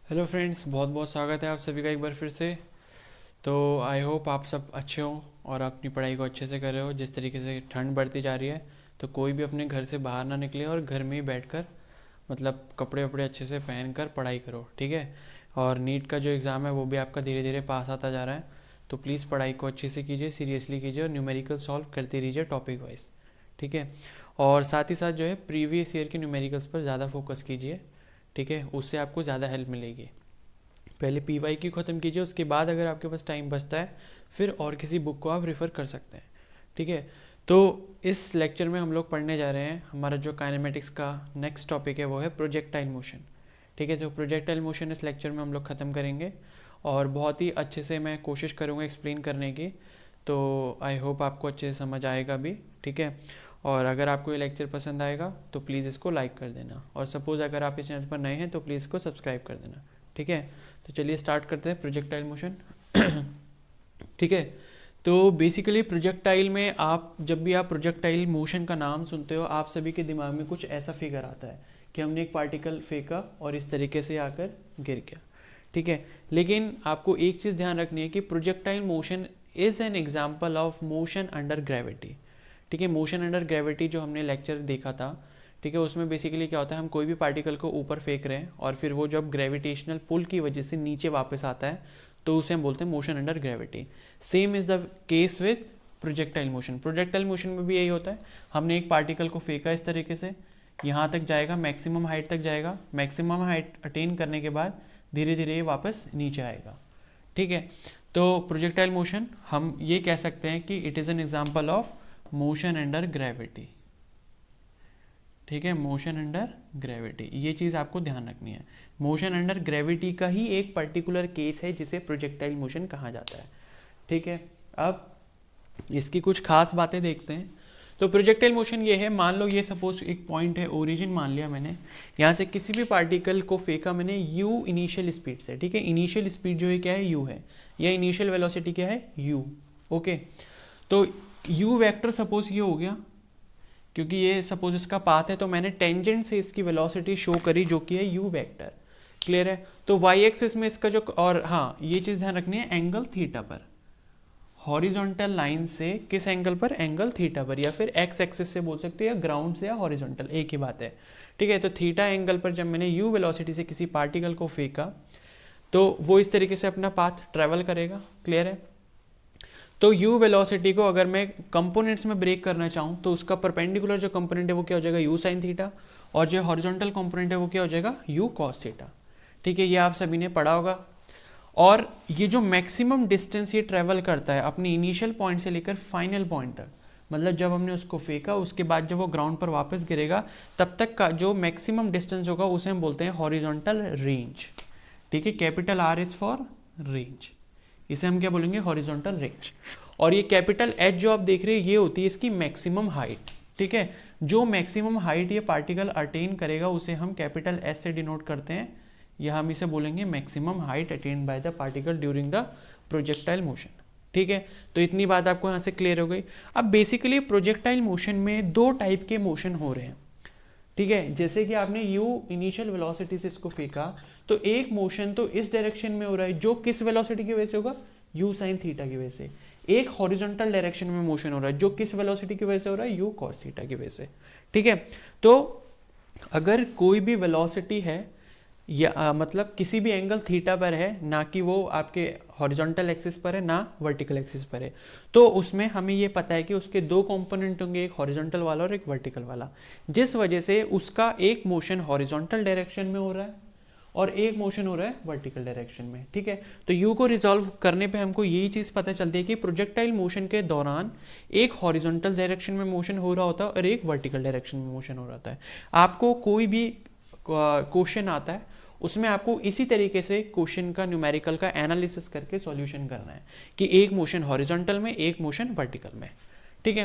Hello friends, बहुत बहुत स्वागत है आप सभी का एक बार फिर से। तो आई होप आप सब अच्छे हों और अपनी पढ़ाई को अच्छे से कर रहे हो। जिस तरीके से ठंड बढ़ती जा रही है तो कोई भी अपने घर से बाहर ना निकले और घर में ही बैठकर मतलब कपड़े वपड़े अच्छे से पहन कर पढ़ाई करो, ठीक है। और नीट का जो एग्ज़ाम है वो भी आपका धीरे धीरे पास आता जा रहा है, तो प्लीज़ पढ़ाई को अच्छे से कीजिए, सीरियसली कीजिए और न्यूमेरिकल सॉल्व करते रहिए टॉपिक वाइज, ठीक है। और साथ ही साथ जो है प्रीवियस ईयर के न्यूमेरिकल्स पर ज़्यादा फोकस कीजिए, ठीक है, उससे आपको ज़्यादा हेल्प मिलेगी। पहले पीवाई की ख़त्म कीजिए, उसके बाद अगर आपके पास टाइम बचता है फिर और किसी बुक को आप रेफ़र कर सकते हैं, ठीक है। तो इस लेक्चर में हम लोग पढ़ने जा रहे हैं, हमारा जो काइनेमेटिक्स का नेक्स्ट टॉपिक है वो है प्रोजेक्टाइल मोशन, ठीक है। तो प्रोजेक्टाइल मोशन इस लेक्चर में हम लोग ख़त्म करेंगे और बहुत ही अच्छे से मैं कोशिश करूँगा एक्सप्लेन करने की। तो आई होप आपको अच्छे से समझ आएगा भी, ठीक है। और अगर आपको ये लेक्चर पसंद आएगा तो प्लीज़ इसको लाइक कर देना, और सपोज़ अगर आप इस चैनल पर नए हैं तो प्लीज़ इसको सब्सक्राइब कर देना, ठीक है। तो चलिए स्टार्ट करते हैं प्रोजेक्टाइल मोशन। ठीक है। तो बेसिकली प्रोजेक्टाइल में आप जब भी आप प्रोजेक्टाइल मोशन का नाम सुनते हो आप सभी के दिमाग में कुछ ऐसा फिगर आता है कि हमने एक पार्टिकल फेंका और इस तरीके से आकर गिर गया, ठीक है। लेकिन आपको एक चीज़ ध्यान रखनी है कि projectile motion is an example of motion under gravity, ठीक है। मोशन अंडर ग्रेविटी जो हमने लेक्चर देखा था, ठीक है, उसमें बेसिकली क्या होता है, हम कोई भी पार्टिकल को ऊपर फेंक रहे हैं और फिर वो जब ग्रेविटेशनल पुल की वजह से नीचे वापस आता है तो उसे हम बोलते हैं motion under gravity. Same is the case with projectile motion. Projectile motion में भी यही होता है, हमने एक पार्टिकल को फेंका इस तरीके से, यहाँ तक जाएगा, मैक्सिमम हाइट तक जाएगा, मैक्सिमम हाइट अटेन करने के बाद धीरे धीरे ये वापस नीचे आएगा, ठीक है। तो प्रोजेक्टाइल मोशन हम ये कह सकते हैं कि it is an example of motion under gravity, ठीक है। मोशन अंडर ग्रेविटी, ये चीज़ आपको ध्यान रखनी है। मोशन अंडर ग्रेविटी का ही एक पर्टिकुलर केस है जिसे प्रोजेक्टाइल मोशन कहा जाता है, ठीक है। अब इसकी कुछ खास बातें देखते हैं। तो प्रोजेक्टाइल मोशन ये है, मान लो ये सपोज एक पॉइंट है, ओरिजिन मान लिया मैंने, यहाँ से किसी भी पार्टिकल को फेंका मैंने u इनिशियल स्पीड से, ठीक है। इनिशियल स्पीड जो है क्या है, u है, या इनिशियल वेलोसिटी क्या है, u, ओके। तो u वेक्टर सपोज ये हो गया, क्योंकि ये सपोज इसका पाथ है तो मैंने टेंजेंट से इसकी वेलोसिटी शो करी जो कि है u वेक्टर, क्लियर है। तो y एक्सिस में इसका जो, और हाँ ये चीज़ ध्यान रखनी है, एंगल थीटा पर, हॉरिजॉन्टल लाइन से किस एंगल पर, एंगल थीटा पर, या फिर x एक्सिस से बोल सकते हैं, या ग्राउंड से, या हॉरिजॉन्टल, एक ही बात है, ठीक है। तो थीटा एंगल पर जब मैंने u वेलोसिटी से किसी पार्टिकल को फेंका तो वो इस तरीके से अपना पाथ ट्रेवल करेगा, क्लियर है। तो u वेलोसिटी को अगर मैं कंपोनेंट्स में ब्रेक करना चाहूँ तो उसका परपेंडिकुलर जो कंपोनेंट है वो क्या हो जाएगा, u साइन थीटा, और जो हॉरिजॉन्टल कंपोनेंट है वो क्या हो जाएगा, u कॉस थीटा, ठीक है। ये आप सभी ने पढ़ा होगा। और ये जो मैक्सिमम डिस्टेंस ये ट्रेवल करता है अपनी इनिशियल पॉइंट से लेकर फाइनल पॉइंट तक, मतलब जब हमने उसको फेंका उसके बाद जब वो ग्राउंड पर वापस गिरेगा तब तक का जो मैक्सिमम डिस्टेंस होगा उसे हम बोलते हैं हॉरिजॉन्टल रेंज, ठीक है। Capital R is for range, इसे हम क्या बोलेंगे, हॉरिजॉन्टल रेंज। और ये कैपिटल H जो आप देख रहे हैं ये होती है इसकी मैक्सिमम हाइट, ठीक है। जो मैक्सिमम हाइट ये पार्टिकल अटेन करेगा उसे हम कैपिटल S से डिनोट करते हैं, या हम इसे बोलेंगे maximum height attain by the particle during the projectile motion, ठीक है। तो इतनी बात आपको यहाँ से क्लियर हो गई। अब बेसिकली प्रोजेक्टाइल मोशन में दो टाइप के मोशन हो रहे हैं, ठीक है। जैसे कि आपने u इनिशियल वेलोसिटी से इसको फेंका तो एक मोशन तो इस डायरेक्शन में हो रहा है जो किस वेलोसिटी की वजह से होगा, u साइन थीटा की वजह से। एक हॉरिजॉन्टल डायरेक्शन में मोशन हो रहा है जो किस वेलोसिटी की वजह से हो रहा है, u cos थीटा की वजह से, ठीक है। तो अगर कोई भी वेलोसिटी है या मतलब किसी भी एंगल थीटा पर है, ना कि वो आपके हॉरिजॉन्टल एक्सिस पर है ना वर्टिकल एक्सिस पर है, तो उसमें हमें ये पता है कि उसके दो कंपोनेंट होंगे, एक हॉरिजॉन्टल वाला और एक वर्टिकल वाला, जिस वजह से उसका एक मोशन हॉरिजॉन्टल डायरेक्शन में हो रहा है और एक मोशन हो रहा है वर्टिकल डायरेक्शन में, ठीक है। तो यू को रिजॉल्व करने पे हमको यही चीज़ पता चलती है कि प्रोजेक्टाइल मोशन के दौरान एक हॉरिजॉन्टल डायरेक्शन में मोशन हो रहा होता है और एक वर्टिकल डायरेक्शन में मोशन हो रहा है। आपको कोई भी क्वेश्चन आता है उसमें आपको इसी तरीके से क्वेश्चन का न्यूमेरिकल का एनालिसिस करके सॉल्यूशन करना है कि एक मोशन हॉरिजॉन्टल में एक मोशन वर्टिकल में, ठीक है।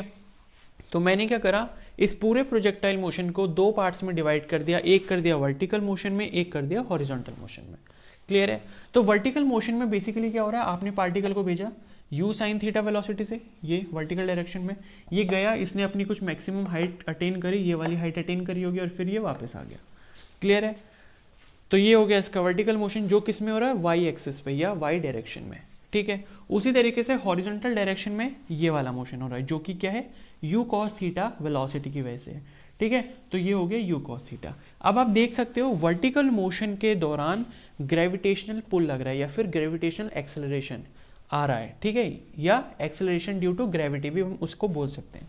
तो मैंने क्या करा, इस पूरे प्रोजेक्टाइल मोशन को दो पार्ट्स में डिवाइड कर दिया, एक कर दिया वर्टिकल मोशन में, एक कर दिया हॉरिजॉन्टल मोशन में, क्लियर है। तो वर्टिकल मोशन में बेसिकली क्या हो रहा है, आपने पार्टिकल को भेजा u साइन थीटा वेलोसिटी से, ये वर्टिकल डायरेक्शन में, ये गया, इसने अपनी कुछ मैक्सिमम हाइट अटेन करी, ये वाली हाइट अटेन करी होगी और फिर ये वापस आ गया, क्लियर है। तो ये हो गया इसका वर्टिकल मोशन, जो किस में हो रहा है, वाई एक्सिस पे या वाई डायरेक्शन में, ठीक है। उसी तरीके से हॉरिजॉन्टल डायरेक्शन में ये वाला मोशन हो रहा है, जो कि क्या है, यू कॉस थीटा वेलोसिटी की वजह से, ठीक है। तो ये हो गया यू कॉस थीटा। अब आप देख सकते हो वर्टिकल मोशन के दौरान ग्रेविटेशनल पुल लग रहा है या फिर ग्रेविटेशनल एक्सेलरेशन आ रहा है, ठीक है, या एक्सेलरेशन ड्यू टू ग्रेविटी भी हम उसको बोल सकते हैं,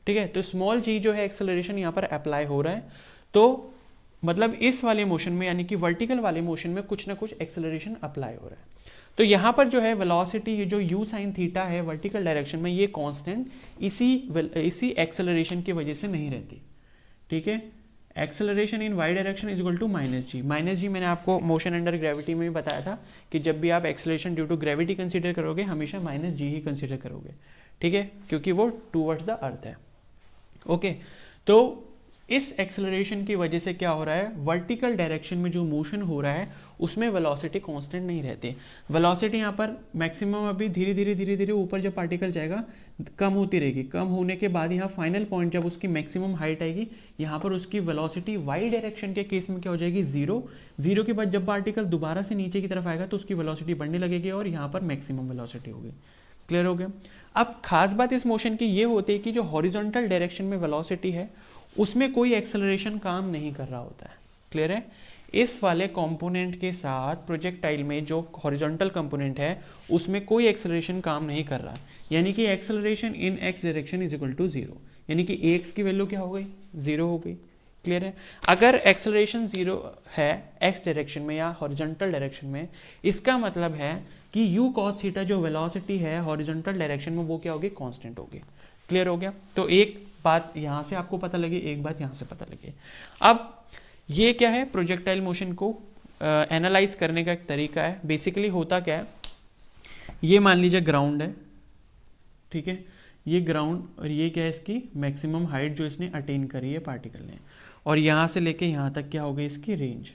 ठीक है। तो स्मॉल जी जो है एक्सेलरेशन यहाँ पर अप्लाई हो रहा है, तो मतलब इस वाले मोशन में यानी कि वर्टिकल वाले मोशन में कुछ ना कुछ एक्सेलरेशन अप्लाई हो रहा है। तो यहाँ पर जो है वेलोसिटी, ये जो यू साइन थीटा है वर्टिकल डायरेक्शन में, ये कांस्टेंट इसी एक्सेलरेशन की वजह से नहीं रहती, ठीक है। Acceleration in Y direction is equal to minus g. Minus g मैंने आपको मोशन अंडर ग्रेविटी में भी बताया था कि जब भी आप acceleration due to gravity consider करोगे हमेशा माइनस जी ही कंसीडर करोगे, ठीक है, क्योंकि वो टूवर्ड्स द अर्थ है, ओके। तो इस एक्सेलरेशन की वजह से क्या हो रहा है, वर्टिकल डायरेक्शन में जो मोशन हो रहा है उसमें वेलोसिटी कांस्टेंट नहीं रहती। वेलोसिटी यहाँ पर मैक्सिमम अभी धीरे धीरे ऊपर जब पार्टिकल जाएगा कम होती रहेगी, कम होने के बाद यहाँ फाइनल पॉइंट जब उसकी मैक्सिमम हाइट आएगी, यहाँ पर उसकी वेलोसिटी वाई डायरेक्शन के केस में क्या हो जाएगी, जीरो। जीरो के बाद जब पार्टिकल दोबारा से नीचे की तरफ आएगा तो उसकी वेलोसिटी बढ़ने लगेगी और यहाँ पर मैक्सिमम वेलोसिटी होगी। क्लियर हो गया। अब खास बात इस मोशन की ये होती है कि जो हॉरिजॉन्टल डायरेक्शन में वेलोसिटी है उसमें कोई एक्सेलरेशन काम नहीं कर रहा होता है। क्लियर है। इस वाले कंपोनेंट के साथ प्रोजेक्टाइल में जो हॉरिजॉन्टल कंपोनेंट है उसमें कोई एक्सेलरेशन काम नहीं कर रहा, यानी कि acceleration in X direction is equal to zero, यानी कि एक्स की वैल्यू क्या हो गई, जीरो हो गई। क्लियर है। अगर एक्सेलरेशन जीरो है एक्स डायरेक्शन में या हॉरिजॉन्टल डायरेक्शन में, इसका मतलब है कि यू कॉस थीटा जो वेलोसिटी है हॉरिजॉन्टल डायरेक्शन में वो क्या होगी, कांस्टेंट होगी। क्लियर हो गया। तो एक बात यहाँ से आपको पता लगी, एक बात यहाँ से पता लगी। अब ये क्या है, प्रोजेक्टाइल मोशन को एनालाइज करने का एक तरीका है। बेसिकली होता क्या है, ये मान लीजिए ग्राउंड है, ठीक है, ये ग्राउंड और ये क्या है, इसकी मैक्सिमम हाइट जो इसने अटेन करी है पार्टिकल ने, और यहाँ से लेके यहाँ तक क्या हो गई इसकी range.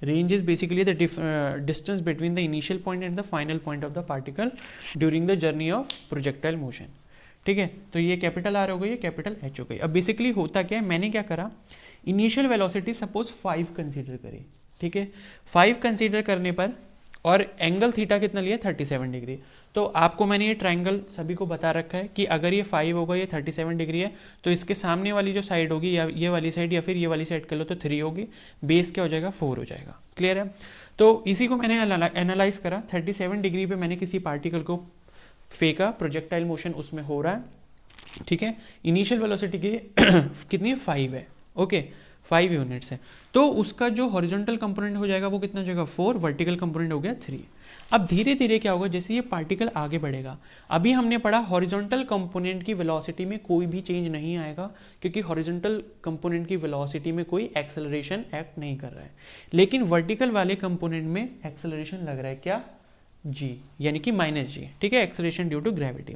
Range is basically the distance between the initial point and the final point of the particle during the journey of projectile motion. ठीक है, तो ये कैपिटल आर हो गई, ये कैपिटल एच हो गई। अब बेसिकली होता क्या है, मैंने क्या करा, इनिशियल वेलोसिटी सपोज 5 कंसीडर करी, ठीक है, 5 कंसीडर करने पर और एंगल थीटा कितना लिया, 37 डिग्री। तो आपको मैंने ये ट्रायंगल सभी को बता रखा है कि अगर ये 5 होगा, ये 37 डिग्री है, तो इसके सामने वाली जो साइड होगी, या ये वाली साइड या फिर ये वाली साइड कर लो तो 3 होगी, बेस क्या हो जाएगा, 4 हो जाएगा। क्लियर है। तो इसी को मैंने एनालाइज करा, 37 डिग्री पे मैंने किसी पार्टिकल को फेंका, प्रोजेक्टाइल मोशन उसमें हो रहा है, ठीक है, इनिशियल वेलोसिटी की कितनी 5 है, ओके, 5 यूनिट्स है। तो उसका जो हॉरिजॉन्टल कंपोनेंट हो जाएगा वो कितना हो जाएगा, 4, वर्टिकल कंपोनेंट हो गया 3। अब धीरे धीरे क्या होगा, जैसे ये पार्टिकल आगे बढ़ेगा, अभी हमने पढ़ा हॉरिजॉन्टल कंपोनेंट की वेलोसिटी में कोई भी चेंज नहीं आएगा, क्योंकि हॉरिजॉन्टल कंपोनेंट की वेलोसिटी में कोई एक्सेलरेशन एक्ट नहीं कर रहा है। लेकिन वर्टिकल वाले कंपोनेंट में एक्सेलरेशन लग रहा है, क्या, जी, यानी कि -g, ठीक है, एक्सेलरेशन ड्यू टू ग्रेविटी।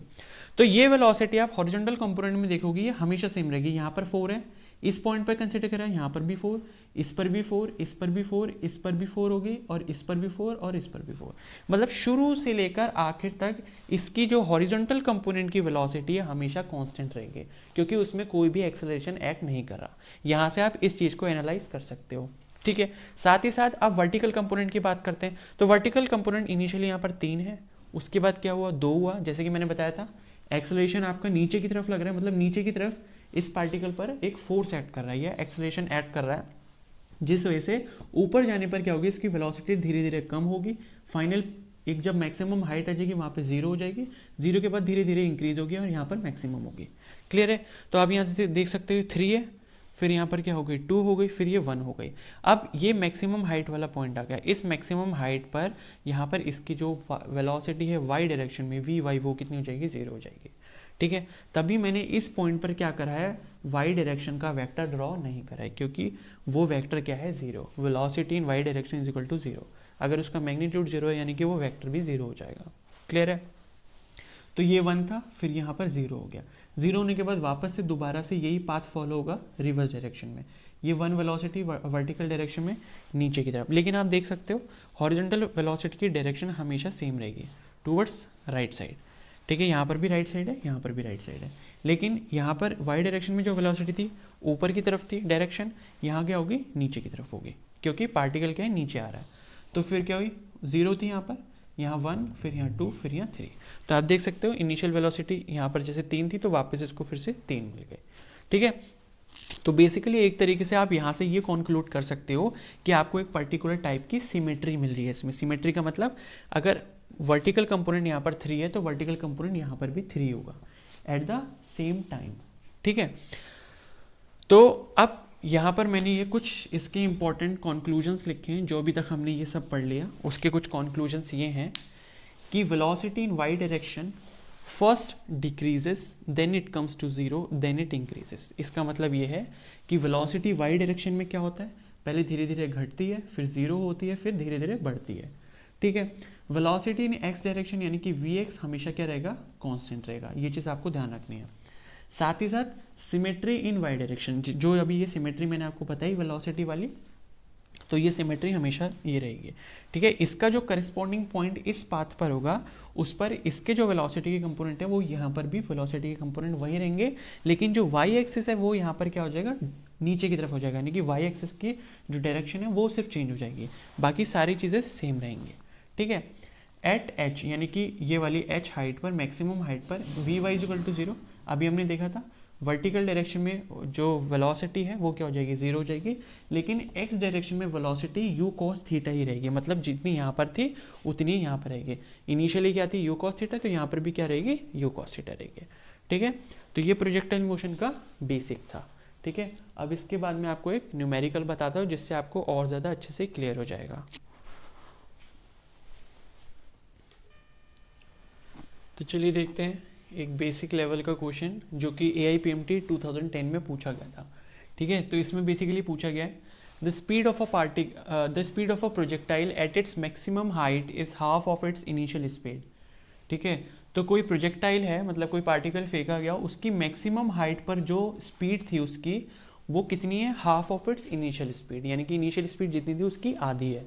तो ये वेलोसिटी आप हॉरिजॉन्टल कंपोनेंट में देखोगे ये हमेशा सेम रहेगी। यहाँ पर 4 है, इस पॉइंट पर कंसीडर करा, यहाँ पर भी 4, इस पर भी 4, इस पर भी 4, इस पर भी 4 होगी, और इस पर भी 4 और इस पर भी 4। मतलब शुरू से लेकर आखिर तक इसकी जो हॉरिजॉन्टल कंपोनेंट की वेलोसिटी है हमेशा कांस्टेंट रहेगी, क्योंकि उसमें कोई भी एक्सेलरेशन एक्ट नहीं कर रहा। यहाँ से आप इस चीज़ को एनालाइज कर सकते हो, ठीक है। साथ ही साथ अब वर्टिकल कंपोनेंट की बात करते हैं। तो वर्टिकल कंपोनेंट इनिशियली यहाँ पर 3 है, उसके बाद क्या हुआ, 2 हुआ, जैसे कि मैंने बताया था एक्सेलरेशन आपका नीचे की तरफ लग रहा है, मतलब नीचे की तरफ इस पार्टिकल पर एक फोर्स एक्ट कर रहा है या एक्सेलरेशन एक्ट कर रहा है, जिस वजह से ऊपर जाने पर क्या होगी, इसकी वेलोसिटी धीरे धीरे कम होगी, फाइनल एक जब मैक्सिमम हाइट आ जाएगी वहाँ पे 0 हो जाएगी, 0 के बाद धीरे धीरे इंक्रीज होगी और यहाँ पर मैक्सिमम होगी। क्लियर है। तो आप यहाँ से देख सकते हो 3 है, फिर यहाँ पर क्या हो गई, 2 हो गई, फिर ये 1 हो गई। अब ये मैक्सिमम हाइट वाला पॉइंट आ गया। इस मैक्सिमम हाइट पर यहाँ पर इसकी जो वेलोसिटी है वाई डायरेक्शन में वी वो कितनी हो जाएगी, 0 हो जाएगी, ठीक है। तभी मैंने इस पॉइंट पर क्या करा है, वाई डायरेक्शन का वेक्टर ड्रॉ नहीं करा है, क्योंकि वो वेक्टर क्या है, 0, velocity in Y direction is equal to 0। अगर उसका मैग्नीट्यूड 0 है यानी कि वो वेक्टर भी 0 हो जाएगा। क्लियर है। तो ये 1 था, फिर यहाँ पर 0 हो गया। 0 होने के बाद वापस से दोबारा से यही पाथ फॉलो होगा रिवर्स डायरेक्शन में, ये 1 वेलोसिटी वर्टिकल डायरेक्शन में नीचे की तरफ। लेकिन आप देख सकते हो हॉरिजॉन्टल वेलोसिटी की डायरेक्शन हमेशा सेम रहेगी, टूवर्ड्स राइट साइड, ठीक है। यहाँ पर भी राइट साइड है, यहाँ पर भी राइट साइड है, लेकिन यहाँ पर वाई डायरेक्शन में जो वेलोसिटी थी ऊपर की तरफ थी डायरेक्शन, यहाँ क्या होगी, नीचे की तरफ होगी। क्योंकि पार्टिकल क्या है, नीचे आ रहा है। तो फिर क्या हुई, 0 थी यहाँ पर, यहाँ 1, फिर यहाँ 2, फिर यहाँ 3। तो आप देख सकते हो इनिशियल वेलोसिटी यहाँ पर जैसे 3 थी तो वापस इसको फिर से 3 मिल गए। ठीक है, तो बेसिकली एक तरीके से आप यहाँ से ये कॉन्क्लूड कर सकते हो कि आपको एक पर्टिकुलर टाइप की सिमेट्री मिल रही है। इसमें सिमेट्री का मतलब अगर वर्टिकल कंपोनेंट यहाँ पर 3 है तो वर्टिकल कंपोनेंट यहाँ पर भी 3 होगा एट द सेम टाइम। ठीक है, तो अब यहाँ पर मैंने ये कुछ इसके इंपॉर्टेंट कॉन्क्लूजन्स लिखे हैं। जो अभी तक हमने ये सब पढ़ लिया उसके कुछ कॉन्क्लूजन्स ये हैं कि velocity in Y direction first decreases, then it comes to 0, then it increases. इसका मतलब ये है कि वेलोसिटी वाई डायरेक्शन में क्या होता है, पहले धीरे धीरे घटती है, फिर 0 होती है, फिर धीरे धीरे बढ़ती है। ठीक है, वेलोसिटी इन एक्स डायरेक्शन यानी कि Vx हमेशा क्या रहेगा, कांस्टेंट रहेगा। ये चीज़ आपको ध्यान रखनी है। साथ ही साथ सिमेट्री इन वाई डायरेक्शन, जो अभी ये सिमेट्री मैंने आपको बताई वेलोसिटी वाली, तो ये सिमेट्री हमेशा ये रहेगी। ठीक है, इसका जो करस्पॉन्डिंग पॉइंट इस पाथ पर होगा उस पर इसके जो वेलोसिटी के कंपोनेंट है वो यहाँ पर भी वेलोसिटी के कंपोनेंट वही रहेंगे, लेकिन जो वाई एक्सिस है वो यहाँ पर क्या हो जाएगा, नीचे की तरफ हो जाएगा। यानी कि वाई एक्सिस की जो डायरेक्शन है वो सिर्फ चेंज हो जाएगी, बाकी सारी चीज़ें सेम रहेंगी। ठीक है, एट एच यानी कि ये वाली एच हाइट पर, मैक्सिमम हाइट पर वी वाई इक्वल टू 0, अभी हमने देखा था वर्टिकल डायरेक्शन में जो वेलोसिटी है वो क्या हो जाएगी, 0 हो जाएगी, लेकिन एक्स डायरेक्शन में वेलोसिटी यू कॉस थीटा ही रहेगी। मतलब जितनी यहाँ पर थी उतनी यहाँ पर रहेगी। इनिशियली क्या थी, यू कॉस थीटा, तो यहाँ पर भी क्या रहेगी, यू कॉस थीटा रहेगी। ठीक है, तो ये प्रोजेक्टाइल मोशन का बेसिक था। ठीक है, अब इसके बाद मैं आपको एक न्यूमेरिकल बताता हूँ जिससे आपको और ज़्यादा अच्छे से क्लियर हो जाएगा। तो चलिए देखते हैं एक बेसिक लेवल का क्वेश्चन जो कि AIPMT 2010 में पूछा गया था। ठीक है, तो इसमें बेसिकली पूछा गया है the speed of a projectile at its maximum height is half of its initial speed. ठीक है, तो कोई प्रोजेक्टाइल है, मतलब कोई पार्टिकल फेंका गया, उसकी मैक्सिमम हाइट पर जो स्पीड थी उसकी वो कितनी है, half of its initial speed, यानी कि इनिशियल स्पीड जितनी थी उसकी आधी है।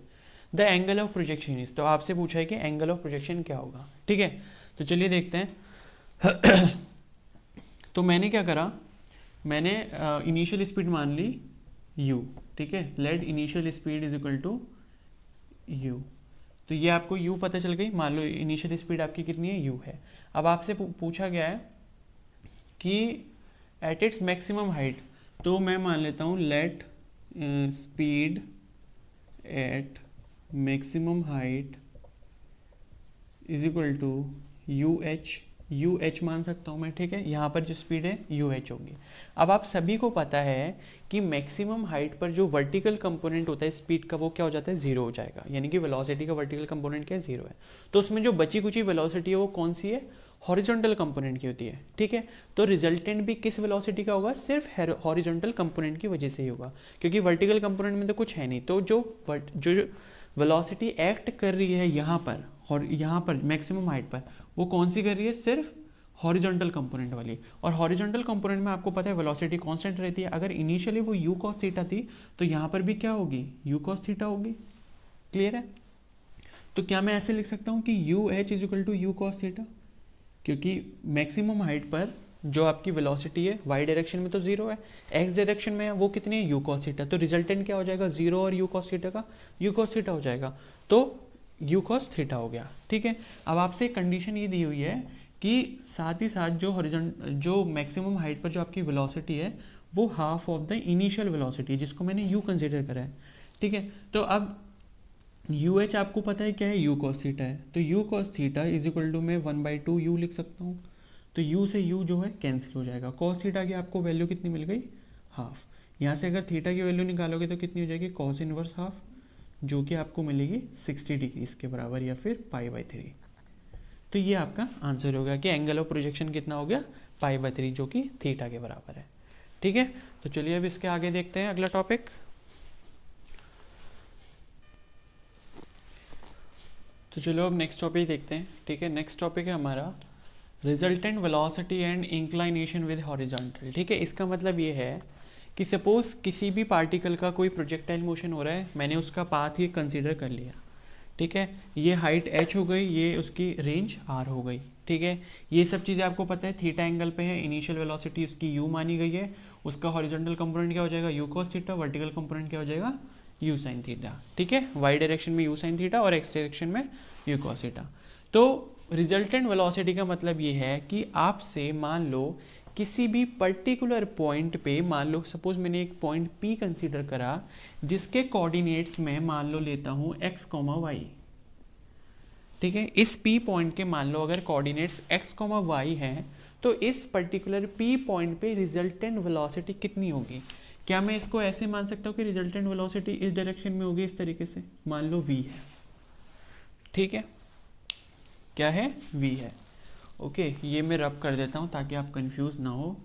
The angle of projection is, तो आपसे पूछा है कि एंगल ऑफ प्रोजेक्शन क्या होगा। ठीक है, तो चलिए देखते हैं। तो मैंने क्या करा, मैंने इनिशियल स्पीड मान ली u। ठीक है, let initial speed is equal to u। तो ये आपको u पता चल गई, मान लो इनिशियल स्पीड आपकी कितनी है, u है। अब आपसे पूछा गया है कि एट इट्स मैक्सिमम हाइट, तो मैं मान लेता हूँ let speed at maximum height is equal to u h मान सकता हूँ मैं। ठीक है, यहाँ पर जो स्पीड है यू एच होगी। अब आप सभी को पता है कि मैक्सिमम हाइट पर जो वर्टिकल कंपोनेंट होता है स्पीड का वो क्या हो जाता है, 0 हो जाएगा। यानी कि वेलोसिटी का वर्टिकल कंपोनेंट क्या है, 0 है। तो उसमें जो बची कुची वेलोसिटी है वो कौन सी है, हॉरिजॉन्टल कंपोनेंट की होती है। ठीक है, तो रिजल्टेंट भी किस वेलोसिटी का होगा, सिर्फ हॉरिजॉन्टल कंपोनेंट की वजह से ही होगा, क्योंकि वर्टिकल कंपोनेंट में तो कुछ है नहीं। तो जो वेलोसिटी एक्ट कर रही है यहाँ पर और यहाँ पर मैक्सिमम हाइट पर, वो कौन सी कर रही है, सिर्फ हॉरिजॉन्टल कंपोनेंट वाली। और हॉरिजॉन्टल कंपोनेंट में आपको पता है वेलोसिटी कांस्टेंट रहती है। अगर इनिशियली वो यू कॉस थीटा थी तो यहाँ पर भी क्या होगी, यू कॉस थीटा होगी। क्लियर है, तो क्या मैं ऐसे लिख सकता हूँ कि u h is equal to u cos theta, क्योंकि मैक्सिमम हाइट पर जो आपकी वेलोसिटी है वाई डायरेक्शन में तो 0 है, एक्स डायरेक्शन में है वो कितनी है, यू कॉस थीटा। तो रिजल्टेंट क्या हो जाएगा, 0 और यू कॉस थीटा का यू कॉस थीटा हो जाएगा, तो यू कॉस थीटा हो गया। ठीक है, अब आपसे कंडीशन ये दी हुई है कि साथ ही साथ जो मैक्सिमम हाइट पर जो आपकी वेलोसिटी है वो half of the initial velocity है, जिसको मैंने यू कंसिडर करा है। ठीक है, तो अब यू एच आपको पता है क्या है, यू कॉस थीटा है। तो u cos theta is equal to मैं 1/2 यू लिख सकता हूँ। तो यू से यू जो है कैंसिल हो जाएगा। कॉस थीटा की आपको वैल्यू कितनी मिल गई, हाफ। यहाँ से अगर थीटा की वैल्यू निकालोगे तो कितनी हो जाएगी, कॉस इनवर्स हाफ, जो कि आपको मिलेगी 60 डिग्री के बराबर या फिर π/3। तो ये आपका आंसर होगा कि एंगल ऑफ प्रोजेक्शन कितना हो गया, π/3, जो कि थीटा के बराबर है। ठीक है, तो चलिए अब इसके आगे देखते हैं अगला टॉपिक। तो चलो अब नेक्स्ट टॉपिक देखते हैं। ठीक है, नेक्स्ट टॉपिक है हमारा resultant velocity and inclination with horizontal. ठीक है, इसका मतलब ये है कि सपोज किसी भी पार्टिकल का कोई प्रोजेक्टाइल मोशन हो रहा है, मैंने उसका पाथ ही कंसीडर कर लिया। ठीक है, ये हाइट h हो गई, ये उसकी रेंज r हो गई। ठीक है, ये सब चीज़ें आपको पता है, थीटा एंगल पे है, इनिशियल वेलोसिटी उसकी u मानी गई है, उसका हॉरिजॉन्टल कंपोनेंट क्या हो जाएगा, u cos theta, vertical component क्या हो जाएगा, यू साइन थीटा, ठीक है, वाई डायरेक्शन में यू साइन थीटा और एक्स डायरेक्शन में यू कॉस थीटा। तो रिजल्टेंट वेलोसिटी का मतलब ये है कि आपसे मान लो किसी भी पर्टिकुलर पॉइंट पे, मान लो सपोज मैंने एक पॉइंट P कंसीडर करा जिसके कोऑर्डिनेट्स में मान लो लेता हूँ x, y, ठीक है। इस P पॉइंट के मान लो अगर कोऑर्डिनेट्स x, y हैं तो इस पर्टिकुलर P पॉइंट पे रिजल्टेंट वेलोसिटी कितनी होगी। क्या मैं इसको ऐसे मान सकता हूँ कि रिजल्टेंट वेलोसिटी इस डायरेक्शन में होगी, इस तरीके से, मान लो v है, ठीक है, क्या है, v है। ओके, ये मैं रब कर देता हूँ ताकि आप कंफ्यूज ना हो,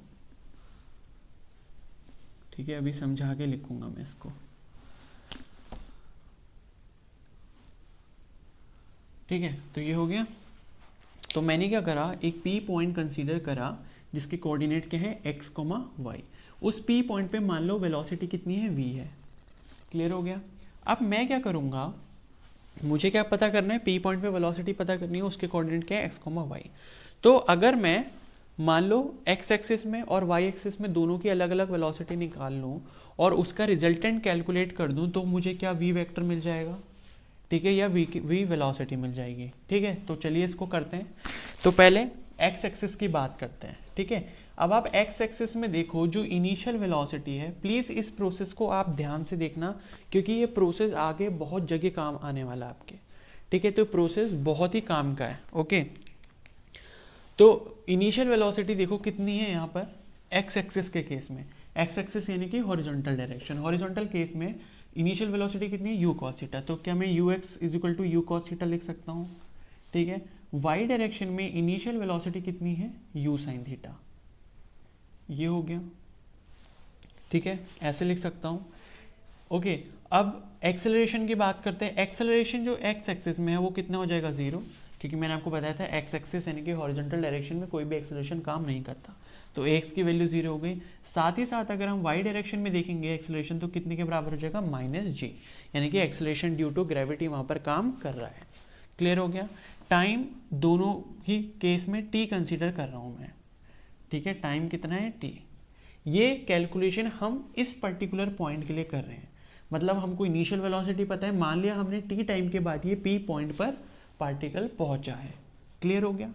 ठीक है, अभी समझा के लिखूंगा मैं इसको। ठीक है, तो ये हो गया। तो मैंने क्या करा, एक P पॉइंट कंसीडर करा जिसके कोऑर्डिनेट क्या है x, y। उस P पॉइंट पे मान लो वेलोसिटी कितनी है, v है। क्लियर हो गया। अब मैं क्या करूँगा, मुझे क्या पता करना है, P पॉइंट पे वेलोसिटी पता करनी है, उसके कोऑर्डिनेट क्या है x, y। तो अगर मैं मान लो x एक्सिस में और y एक्सिस में दोनों की अलग अलग वेलोसिटी निकाल लूँ और उसका रिजल्टेंट कैलकुलेट कर दूँ तो मुझे क्या v वेक्टर मिल जाएगा, ठीक है, या v वेलोसिटी मिल जाएगी। ठीक है, तो चलिए इसको करते हैं। तो पहले x एक्सिस की बात करते हैं, ठीक है। अब आप x एक्सिस में देखो जो इनिशियल वेलोसिटी है, प्लीज़ इस प्रोसेस को आप ध्यान से देखना क्योंकि ये प्रोसेस आगे बहुत जगह काम आने वाला है आपके, ठीक है। तो प्रोसेस बहुत ही काम का है। ओके, तो इनिशियल वेलोसिटी देखो कितनी है यहाँ पर x एक्सिस के केस में, x एक्सिस यानी कि हॉरिजॉन्टल डायरेक्शन, हॉरिजॉन्टल केस में इनिशियल वेलोसिटी कितनी है, u cos थीटा। तो क्या मैं ux is equal to u cos theta लिख सकता हूँ, ठीक है। y डायरेक्शन में इनिशियल वेलोसिटी कितनी है, u sin थीटा, ये हो गया, ठीक है, ऐसे लिख सकता हूँ। ओके, अब एक्सेलरेशन की बात करते हैं। एक्सेलरेशन जो x एक्सिस में है वो कितना हो जाएगा, 0, क्योंकि मैंने आपको बताया था x एक्सिस यानी कि हॉरिजॉन्टल डायरेक्शन में कोई भी एक्सेलरेशन काम नहीं करता, तो x की वैल्यू 0 हो गई। साथ ही साथ अगर हम y डायरेक्शन में देखेंगे एक्सेलरेशन तो कितने के बराबर हो जाएगा, -g, यानी कि एक्सेलरेशन ड्यू टू ग्रेविटी वहाँ पर काम कर रहा है। क्लियर हो गया। टाइम दोनों ही केस में t कंसिडर कर रहा हूँ मैं, ठीक है, टाइम कितना है, t। ये कैलकुलेशन हम इस पर्टिकुलर पॉइंट के लिए कर रहे हैं, मतलब हमको इनिशियल वेलोसिटी पता है, मान लिया हमने t टाइम के बाद ये p पॉइंट पर पार्टिकल पहुंचा है। क्लियर हो गया।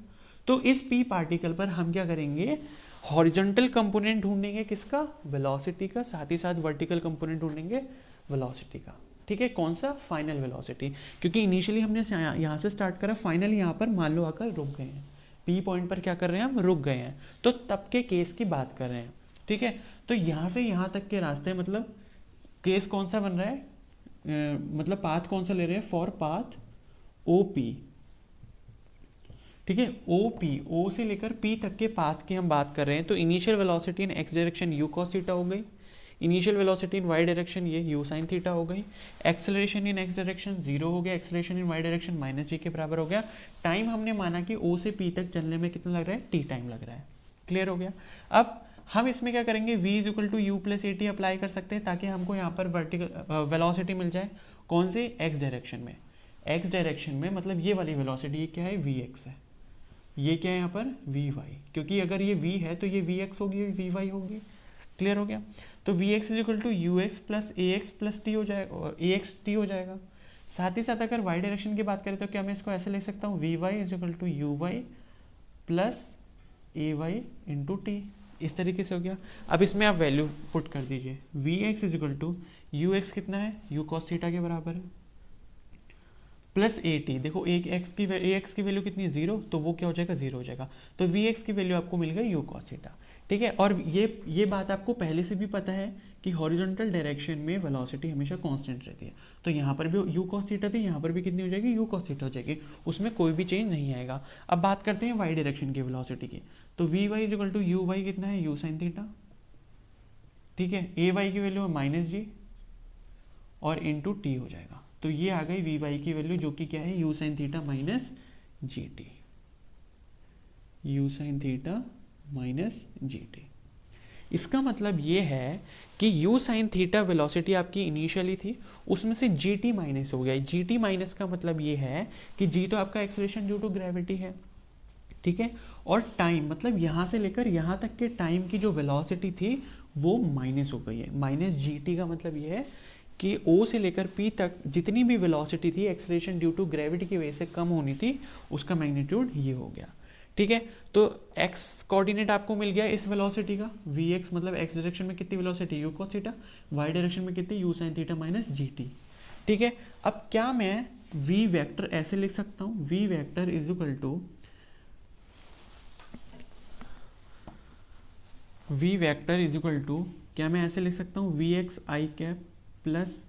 तो इस p पार्टिकल पर हम क्या करेंगे, हॉरिजॉन्टल कंपोनेंट ढूंढेंगे, किसका, वेलोसिटी का, साथ ही साथ वर्टिकल कंपोनेंट ढूंढेंगे वेलोसिटी का, ठीक है। कौन सा, फाइनल वेलोसिटी, क्योंकि इनिशियली हमने यहाँ से स्टार्ट करा, फाइनल यहाँ पर मान लो आकर रुक गए हैं, p पॉइंट पर क्या कर रहे हैं, हम रुक गए हैं, तो तब के केस की बात कर रहे हैं, ठीक है। तो यहाँ से यहाँ तक के रास्ते, मतलब केस कौन सा बन रहा है, मतलब पाथ कौन सा ले रहे हैं, फॉर पाथ OP, ठीक है, O से लेकर P तक के पाथ की हम बात कर रहे हैं। तो इनिशियल वेलोसिटी इन x direction u cos theta हो गई, इनिशियल वेलोसिटी इन y डायरेक्शन ये u sin थीटा हो गई, एक्सेलरेशन इन x डायरेक्शन 0 हो गया, acceleration in y direction -g के बराबर हो गया। टाइम हमने माना कि O से P तक चलने में कितना लग रहा है, t टाइम लग रहा है। क्लियर हो गया। अब हम इसमें क्या करेंगे, v is equal to u plus AT apply कर सकते हैं ताकि हमको यहाँ पर वर्टिकल वेलोसिटी मिल जाए। कौन सी, x डायरेक्शन में, x डायरेक्शन में मतलब ये वाली वेलोसिटी, ये क्या है, vx है, ये क्या है यहाँ पर, vy, क्योंकि अगर ये v है तो ये vx होगी, vy होगी। क्लियर हो गया। तो vx is equal to ux plus ax plus t हो जाएगा, ax t हो जाएगा। साथ ही साथ अगर y डायरेक्शन की बात करें तो क्या मैं इसको ऐसे लिख सकता हूँ, vy is equal to uy plus ay into t, इस तरीके से हो गया। अब इसमें आप वैल्यू पुट कर दीजिए, vx is equal to ux कितना है, u cos थीटा के बराबर है, प्लस AT, देखो ax की वैल्यू कितनी है, 0, तो वो क्या हो जाएगा, 0 हो जाएगा। तो vx की वैल्यू आपको मिल गई u cos थीटा, ठीक है। और ये बात आपको पहले से भी पता है कि हॉरिजॉन्टल डायरेक्शन में वेलोसिटी हमेशा कांस्टेंट रहती है, तो यहाँ पर भी u cos थीटा थी, यहाँ पर भी कितनी हो जाएगी, u cos थीटा हो जाएगी, उसमें कोई भी चेंज नहीं आएगा। अब बात करते हैं y डायरेक्शन की वेलोसिटी की, तो vy is equal to uy कितना है, u sin थीटा, ठीक है, ay की वैल्यू है -g और इंटू t हो जाएगा। तो ये आ गई vy की वैल्यू जो कि क्या है, u sin theta minus gt, u sin theta minus gt। इसका मतलब ये है कि u sin थीटा वेलोसिटी आपकी इनिशियली थी, उसमें से gt माइनस हो गया। gt माइनस का मतलब ये है कि g तो आपका एक्सेलरेशन ड्यू टू ग्रेविटी है, ठीक है, और टाइम मतलब यहाँ से लेकर यहाँ तक के टाइम की जो वेलोसिटी थी वो माइनस हो गई है। माइनस gt का मतलब ये है कि O से लेकर P तक जितनी भी वेलोसिटी थी एक्सेलरेशन ड्यू टू ग्रेविटी की वजह से कम होनी थी, उसका मैग्नीट्यूड ये हो गया। ठीक है, तो x कोऑर्डिनेट आपको मिल गया इस वेलोसिटी का vx, मतलब x डायरेक्शन में कितनी velocity u cos theta, y direction में कितनी u sin theta minus gt। ठीक है, अब क्या मैं v वेक्टर ऐसे लिख सकता हूँ, v vector is equal to क्या मैं ऐसे लिख सकता हूँ vx i cap plus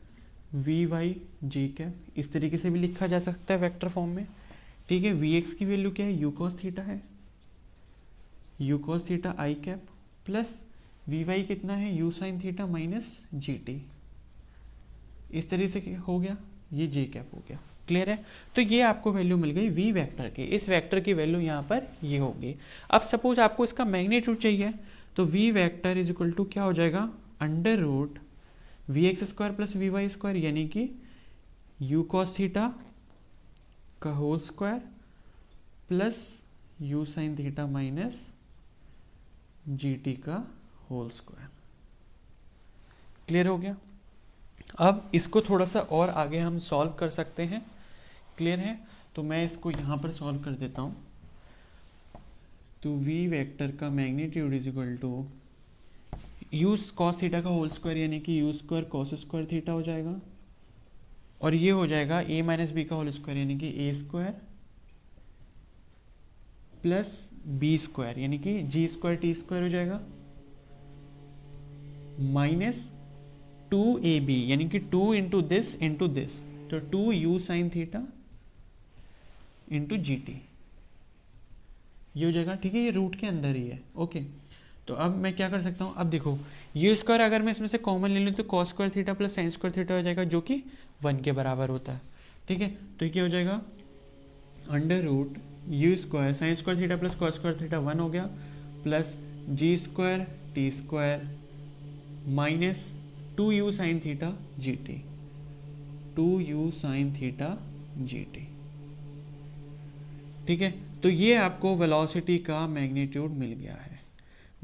vy j cap, इस तरीके से भी लिखा जा सकता है वेक्टर फॉर्म में। ठीक है, vx की वैल्यू क्या है, u cos थीटा है, u cos theta i cap plus vy कितना है, u sin theta minus gt, इस तरीके से हो गया, ये j कैप हो गया। क्लियर है, तो ये आपको वैल्यू मिल गई v वेक्टर की, इस वेक्टर की वैल्यू यहाँ पर ये होगी। अब सपोज आपको इसका मैग्नीट्यूड चाहिए, तो v vector is equal to क्या हो जाएगा, under root vx square plus vy square, यानी कि u cos थीटा का whole square plus u sin theta minus gt का होल स्क्वायर। क्लियर हो गया। अब इसको थोड़ा सा और आगे हम सॉल्व कर सकते हैं। क्लियर है, तो मैं इसको यहाँ पर सॉल्व कर देता हूँ। तो v वेक्टर का magnitude is equal to u cos theta का होल स्क्वायर, यानी कि u square cos square theta हो जाएगा, और ये हो जाएगा a माइनस बी का होल स्क्वायर, यानी कि a square plus B square, यानी कि जी स्क्वायर टी स्क्वायर हो जाएगा, माइनस 2ab, यानी कि 2 इंटू दिस, तो 2u sine theta into gt, ये हो जाएगा। ठीक है, ये रूट के अंदर ही है। ओके, तो अब मैं क्या कर सकता हूँ, अब देखो यू स्क्वायर अगर मैं इसमें से कॉमन ले लूँ तो cos square theta plus sign square theta हो जाएगा, जो कि 1 के बराबर होता है। ठीक है, तो ये क्या हो जाएगा, under root u square sine square theta plus cos square theta 1 हो गया, plus g square t square minus 2u sine theta g t, 2u sine theta g t. ठीक है, तो ये आपको वेलोसिटी का मैग्नीट्यूड मिल गया है।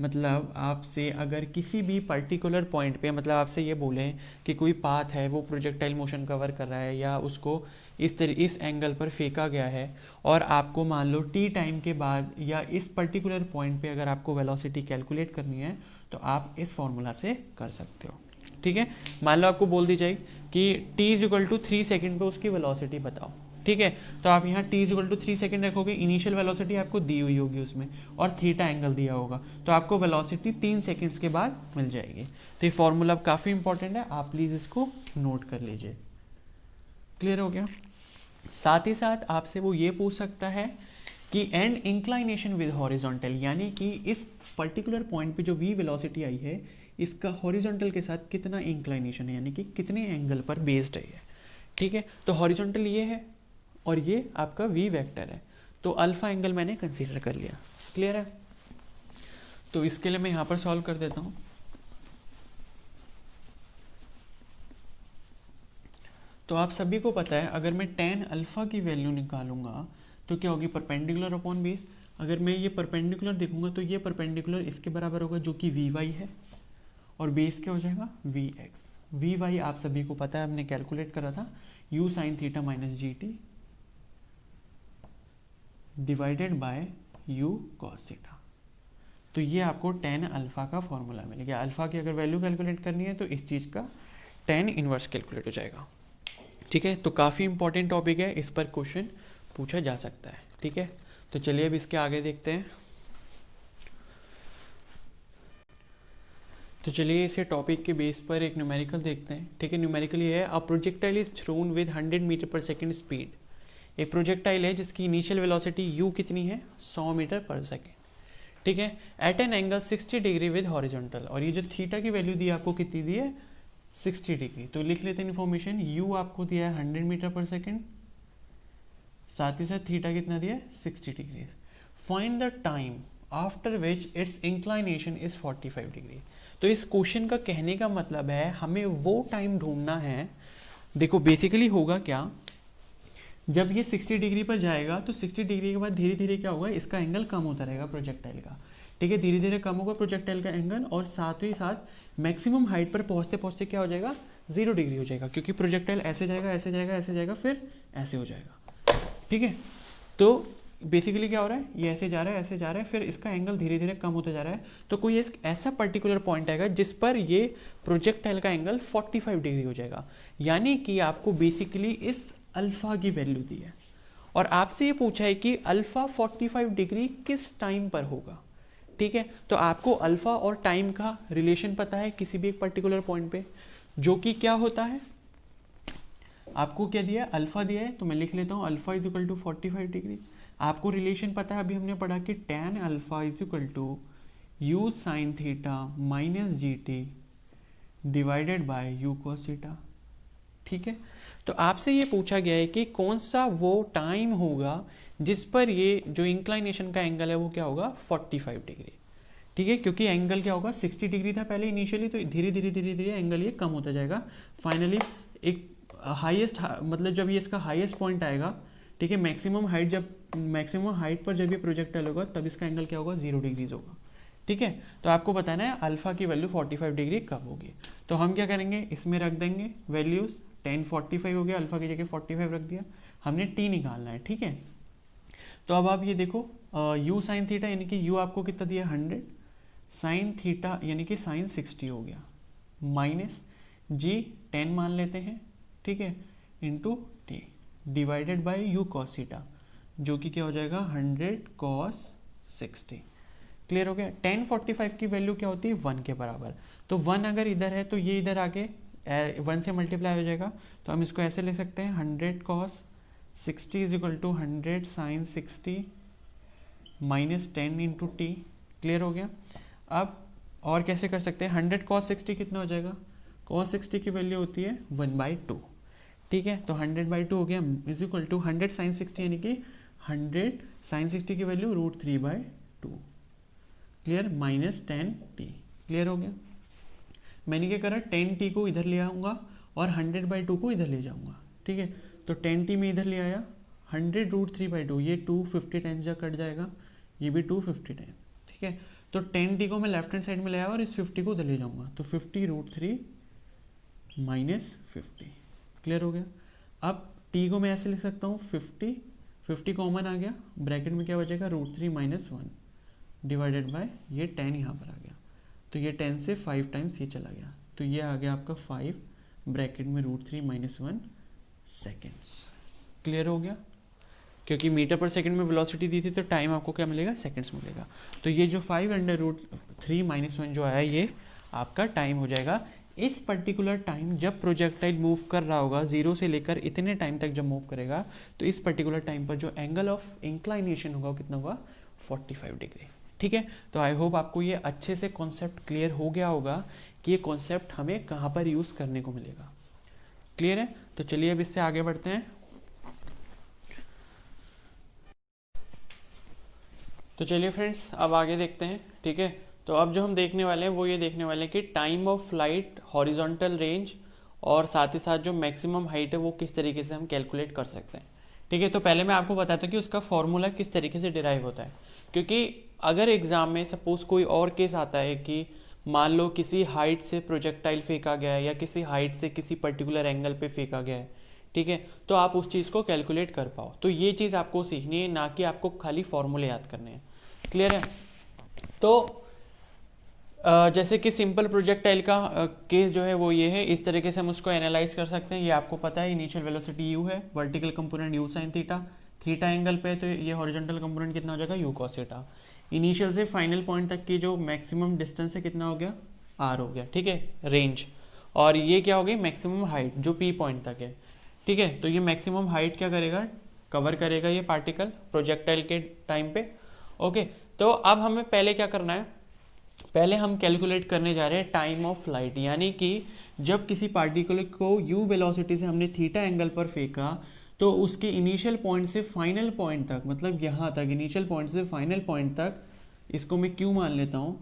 मतलब आपसे अगर किसी भी पर्टिकुलर पॉइंट पे, मतलब आपसे ये बोलें कि कोई पाथ है वो प्रोजेक्टाइल मोशन कवर कर रहा है, या उसको इस एंगल पर फेंका गया है, और आपको मान लो t टाइम के बाद या इस पर्टिकुलर पॉइंट पे अगर आपको वेलोसिटी कैलकुलेट करनी है, तो आप इस फॉर्मूला से कर सकते हो। ठीक है, मान लो आपको बोल दी जाए कि t is equal to 3 second पे उसकी वेलोसिटी बताओ। ठीक है, तो आप यहाँ t is equal to 3 second रखोगे, इनिशियल वेलोसिटी आपको दी हुई होगी उसमें, और थीटा एंगल दिया होगा, तो आपको वेलोसिटी 3 सेकेंड्स के बाद मिल जाएगी। तो ये फॉर्मूला काफ़ी इंपॉर्टेंट है, आप प्लीज़ इसको नोट कर लीजिए। क्लियर हो गया। साथ ही साथ आपसे वो ये पूछ सकता है कि एंड इंक्लाइनेशन विद हॉरिजॉन्टल, यानी कि इस पर्टिकुलर पॉइंट पे जो v वेलोसिटी आई है इसका हॉरिजॉन्टल के साथ कितना इंक्लाइनेशन है, यानी कि कितने एंगल पर बेस्ड है ये। ठीक है, तो हॉरिजॉन्टल ये है और ये आपका v वेक्टर है, तो अल्फा एंगल मैंने कंसीडर कर लिया। क्लियर है, तो इसके लिए मैं यहाँ पर सॉल्व कर देता हूँ। तो आप सभी को पता है अगर मैं tan अल्फा की वैल्यू निकालूंगा तो क्या होगी, परपेंडिकुलर अपॉन बेस। अगर मैं ये परपेंडिकुलर देखूंगा तो ये परपेंडिकुलर इसके बराबर होगा जो कि vy है, और बेस क्या हो जाएगा vx। vy आप सभी को पता है, हमने कैलकुलेट करा था, u sign theta minus g t divided bye u cos theta. तो ये आपको tan अल्फा का फॉर्मूला मिल गया। अल्फा की अगर वैल्यू कैलकुलेट करनी है तो इस चीज़ का tan इनवर्स कैलकुलेट हो जाएगा। ठीक है, तो काफ़ी इंपॉर्टेंट टॉपिक है, इस पर क्वेश्चन पूछा जा सकता है। ठीक है, तो चलिए अब इसके आगे देखते हैं। तो चलिए इसे टॉपिक के बेस पर एक न्यूमेरिकल देखते हैं। ठीक है, न्यूमेरिकल ये है, a projectile is thrown with 100 metre per second speed. एक प्रोजेक्टाइल है जिसकी इनिशियल वेलोसिटी u कितनी है, 100 मीटर पर सेकेंड। ठीक है, at an angle 60 degree with horizontal, और ये जो थीटा की वैल्यू दी है आपको कितनी दी है, 60 डिग्री। तो लिख लेते हैं इन्फॉर्मेशन, u आपको दिया है 100 मीटर पर सेकेंड, साथ ही साथ थीटा कितना दिया है, 60 degree. Find the time after which it's inclination is 45 degree. तो इस क्वेश्चन का कहने का मतलब है हमें वो टाइम ढूंढना है। देखो बेसिकली होगा क्या, जब ये 60 डिग्री पर जाएगा तो 60 डिग्री के बाद धीरे धीरे क्या होगा, इसका एंगल कम होता रहेगा प्रोजेक्टाइल का। ठीक है, धीरे धीरे कम होगा प्रोजेक्टाइल का एंगल, और साथ ही साथ मैक्सिमम हाइट पर पहुंचते पहुंचते क्या हो जाएगा, 0 डिग्री हो जाएगा, क्योंकि प्रोजेक्टाइल ऐसे जाएगा ऐसे जाएगा ऐसे जाएगा फिर ऐसे हो जाएगा। ठीक है, तो बेसिकली क्या हो रहा है, ये ऐसे जा रहा है ऐसे जा रहा है, फिर इसका एंगल धीरे धीरे कम होता जा रहा है। तो कोई ऐसा पर्टिकुलर पॉइंट आएगा जिस पर ये प्रोजेक्टाइल का एंगल 45 डिग्री हो जाएगा, यानी कि आपको बेसिकली इस अल्फा की वैल्यू दी है और आपसे ये पूछा है कि अल्फा 45 डिग्री किस टाइम पर होगा। ठीक है, तो आपको अल्फा और टाइम का रिलेशन पता है किसी भी एक पर्टिकुलर पॉइंट पे, जो कि क्या होता है, आपको क्या दिया है, अल्फा दिया है, तो मैं लिख लेता हूँ alpha is equal to 45 degree. आपको रिलेशन पता है, अभी हमने पढ़ा कि tan alpha is equal to you sine theta minus g t divided by you cos theta. ठीक है, तो आपसे ये पूछा गया है कि कौन सा वो टाइम होगा जिस पर ये जो इंक्लाइनेशन का एंगल है वो क्या होगा, 45 डिग्री। ठीक है, क्योंकि एंगल क्या होगा, 60 डिग्री था पहले इनिशियली, तो धीरे धीरे धीरे धीरे एंगल ये कम होता जाएगा। फाइनली एक हाईएस्ट, मतलब जब ये इसका हाईएस्ट पॉइंट आएगा, ठीक है, मैक्सिमम हाइट पर जब ये प्रोजेक्टाइल होगा तब इसका एंगल क्या होगा, 0 डिग्रीज होगा। ठीक है, तो आपको बताना है अल्फा की वैल्यू 45 डिग्री कब होगी। तो हम क्या करेंगे, इसमें रख देंगे वैल्यूज, tan 45 हो गया, अल्फा की जगह 45 रख दिया, हमने t निकालना है। ठीक है, तो अब आप ये देखो, u साइन थीटा यानी कि u आपको कितना दिया, 100, साइन थीटा यानी कि साइन 60 हो गया, माइनस g 10 मान लेते हैं, ठीक है, into T divided bye u cos theta, जो कि क्या हो जाएगा 100 cos 60। क्लियर हो गया। tan 45 की वैल्यू क्या होती है, 1 के बराबर, तो 1 अगर इधर है तो ये इधर आके 1 से मल्टीप्लाई हो जाएगा, तो हम इसको ऐसे ले सकते हैं 100 cos 60 is equal to 100 sine 60 minus 10 into t. Clear हो गया। अब और कैसे कर सकते हैं, 100 cos 60 कितना हो जाएगा, cos 60 की वैल्यू होती है 1/2। ठीक है, तो 100/2 हो गया इज इक्वल टू 100 साइन 60 यानी कि 100 साइन 60 की value √3/2। Clear, minus 10t। Clear हो गया। मैंने क्या करा, 10t को इधर ले आऊँगा और 100/2 को इधर ले जाऊँगा। ठीक है, तो 10t में इधर ले आया, 100 √3/2, ये 250 टाइम्स जा कट जाएगा, ये भी 250 टाइम। ठीक है, तो 10t को मैं लेफ्ट हैंड साइड में ले आया और इस 50 को उधर ले जाऊँगा, तो 50 √3 माइनस 50। क्लियर हो गया। अब t को मैं ऐसे लिख सकता हूँ 50 कॉमन आ गया, ब्रैकेट में क्या बचेगा, √3 माइनस 1 डिवाइडेड बाय ये 10 यहाँ पर आ गया, तो ये 10 से 5 टाइम्स ये चला गया, तो ये आ गया आपका 5 ब्रैकेट में √3 माइनस 1 सेकेंड्स। क्लियर हो गया, क्योंकि मीटर पर सेकंड में वेलोसिटी दी थी तो टाइम आपको क्या मिलेगा, सेकंड्स मिलेगा। तो ये जो 5 √3 माइनस 1 जो आया ये आपका टाइम हो जाएगा। इस पर्टिकुलर टाइम जब प्रोजेक्टाइल मूव कर रहा होगा, 0 से लेकर इतने टाइम तक जब मूव करेगा, तो इस पर्टिकुलर टाइम पर जो एंगल ऑफ इंक्लाइनेशन होगा वो कितना होगा, 45 डिग्री। ठीक है, तो आई होप आपको ये अच्छे से कॉन्सेप्ट क्लियर हो गया होगा कि ये कॉन्सेप्ट हमें कहाँ पर यूज़ करने को मिलेगा। क्लियर है, तो चलिए अब इससे आगे बढ़ते हैं। तो चलिए फ्रेंड्स अब आगे देखते हैं। ठीक है, तो अब जो हम देखने वाले हैं वो ये देखने वाले हैं कि time of flight, horizontal range और साथ ही साथ जो मैक्सिमम हाइट है वो किस तरीके से हम कैलकुलेट कर सकते हैं। ठीक है, तो पहले मैं आपको बताता हूँ कि उसका फॉर्मूला किस तरीके से डिराइव होता है, क्योंकि अगर एग्जाम में सपोज कोई और केस आता है कि मान लो किसी हाइट से प्रोजेक्टाइल फेंका गया है या किसी हाइट से किसी पर्टिकुलर एंगल पे फेंका गया है, ठीक है, तो आप उस चीज़ को कैलकुलेट कर पाओ। तो ये चीज़ आपको सीखनी है, ना कि आपको खाली फॉर्मूले याद करने हैं। क्लियर है। तो जैसे कि सिंपल प्रोजेक्टाइल का केस जो है वो ये है, इस तरीके से हम उसको एनालाइज कर सकते हैं। ये आपको पता है इनिशियल वेलोसिटी u है, vertical component u sine theta, theta angle पे, तो ये हॉरिजॉन्टल कंपोनेंट कितना हो जाएगा, u cos थीटा। इनिशियल से फाइनल पॉइंट तक की जो मैक्सिमम डिस्टेंस है कितना हो गया, r हो गया। ठीक है, रेंज, और ये क्या हो गई, मैक्सिमम हाइट जो p पॉइंट तक है। ठीक है, तो ये मैक्सिमम हाइट क्या करेगा, कवर करेगा ये पार्टिकल प्रोजेक्टाइल के टाइम पे। ओके, तो अब हमें पहले क्या करना है, पहले हम कैलकुलेट करने जा रहे हैं टाइम ऑफ फ्लाइट, यानी कि जब किसी पार्टिकल को u वेलोसिटी से हमने थीटा एंगल पर फेंका तो उसके इनिशियल पॉइंट से फाइनल पॉइंट तक, मतलब यहाँ तक इनिशियल पॉइंट से फाइनल पॉइंट तक, इसको मैं q मान लेता हूँ,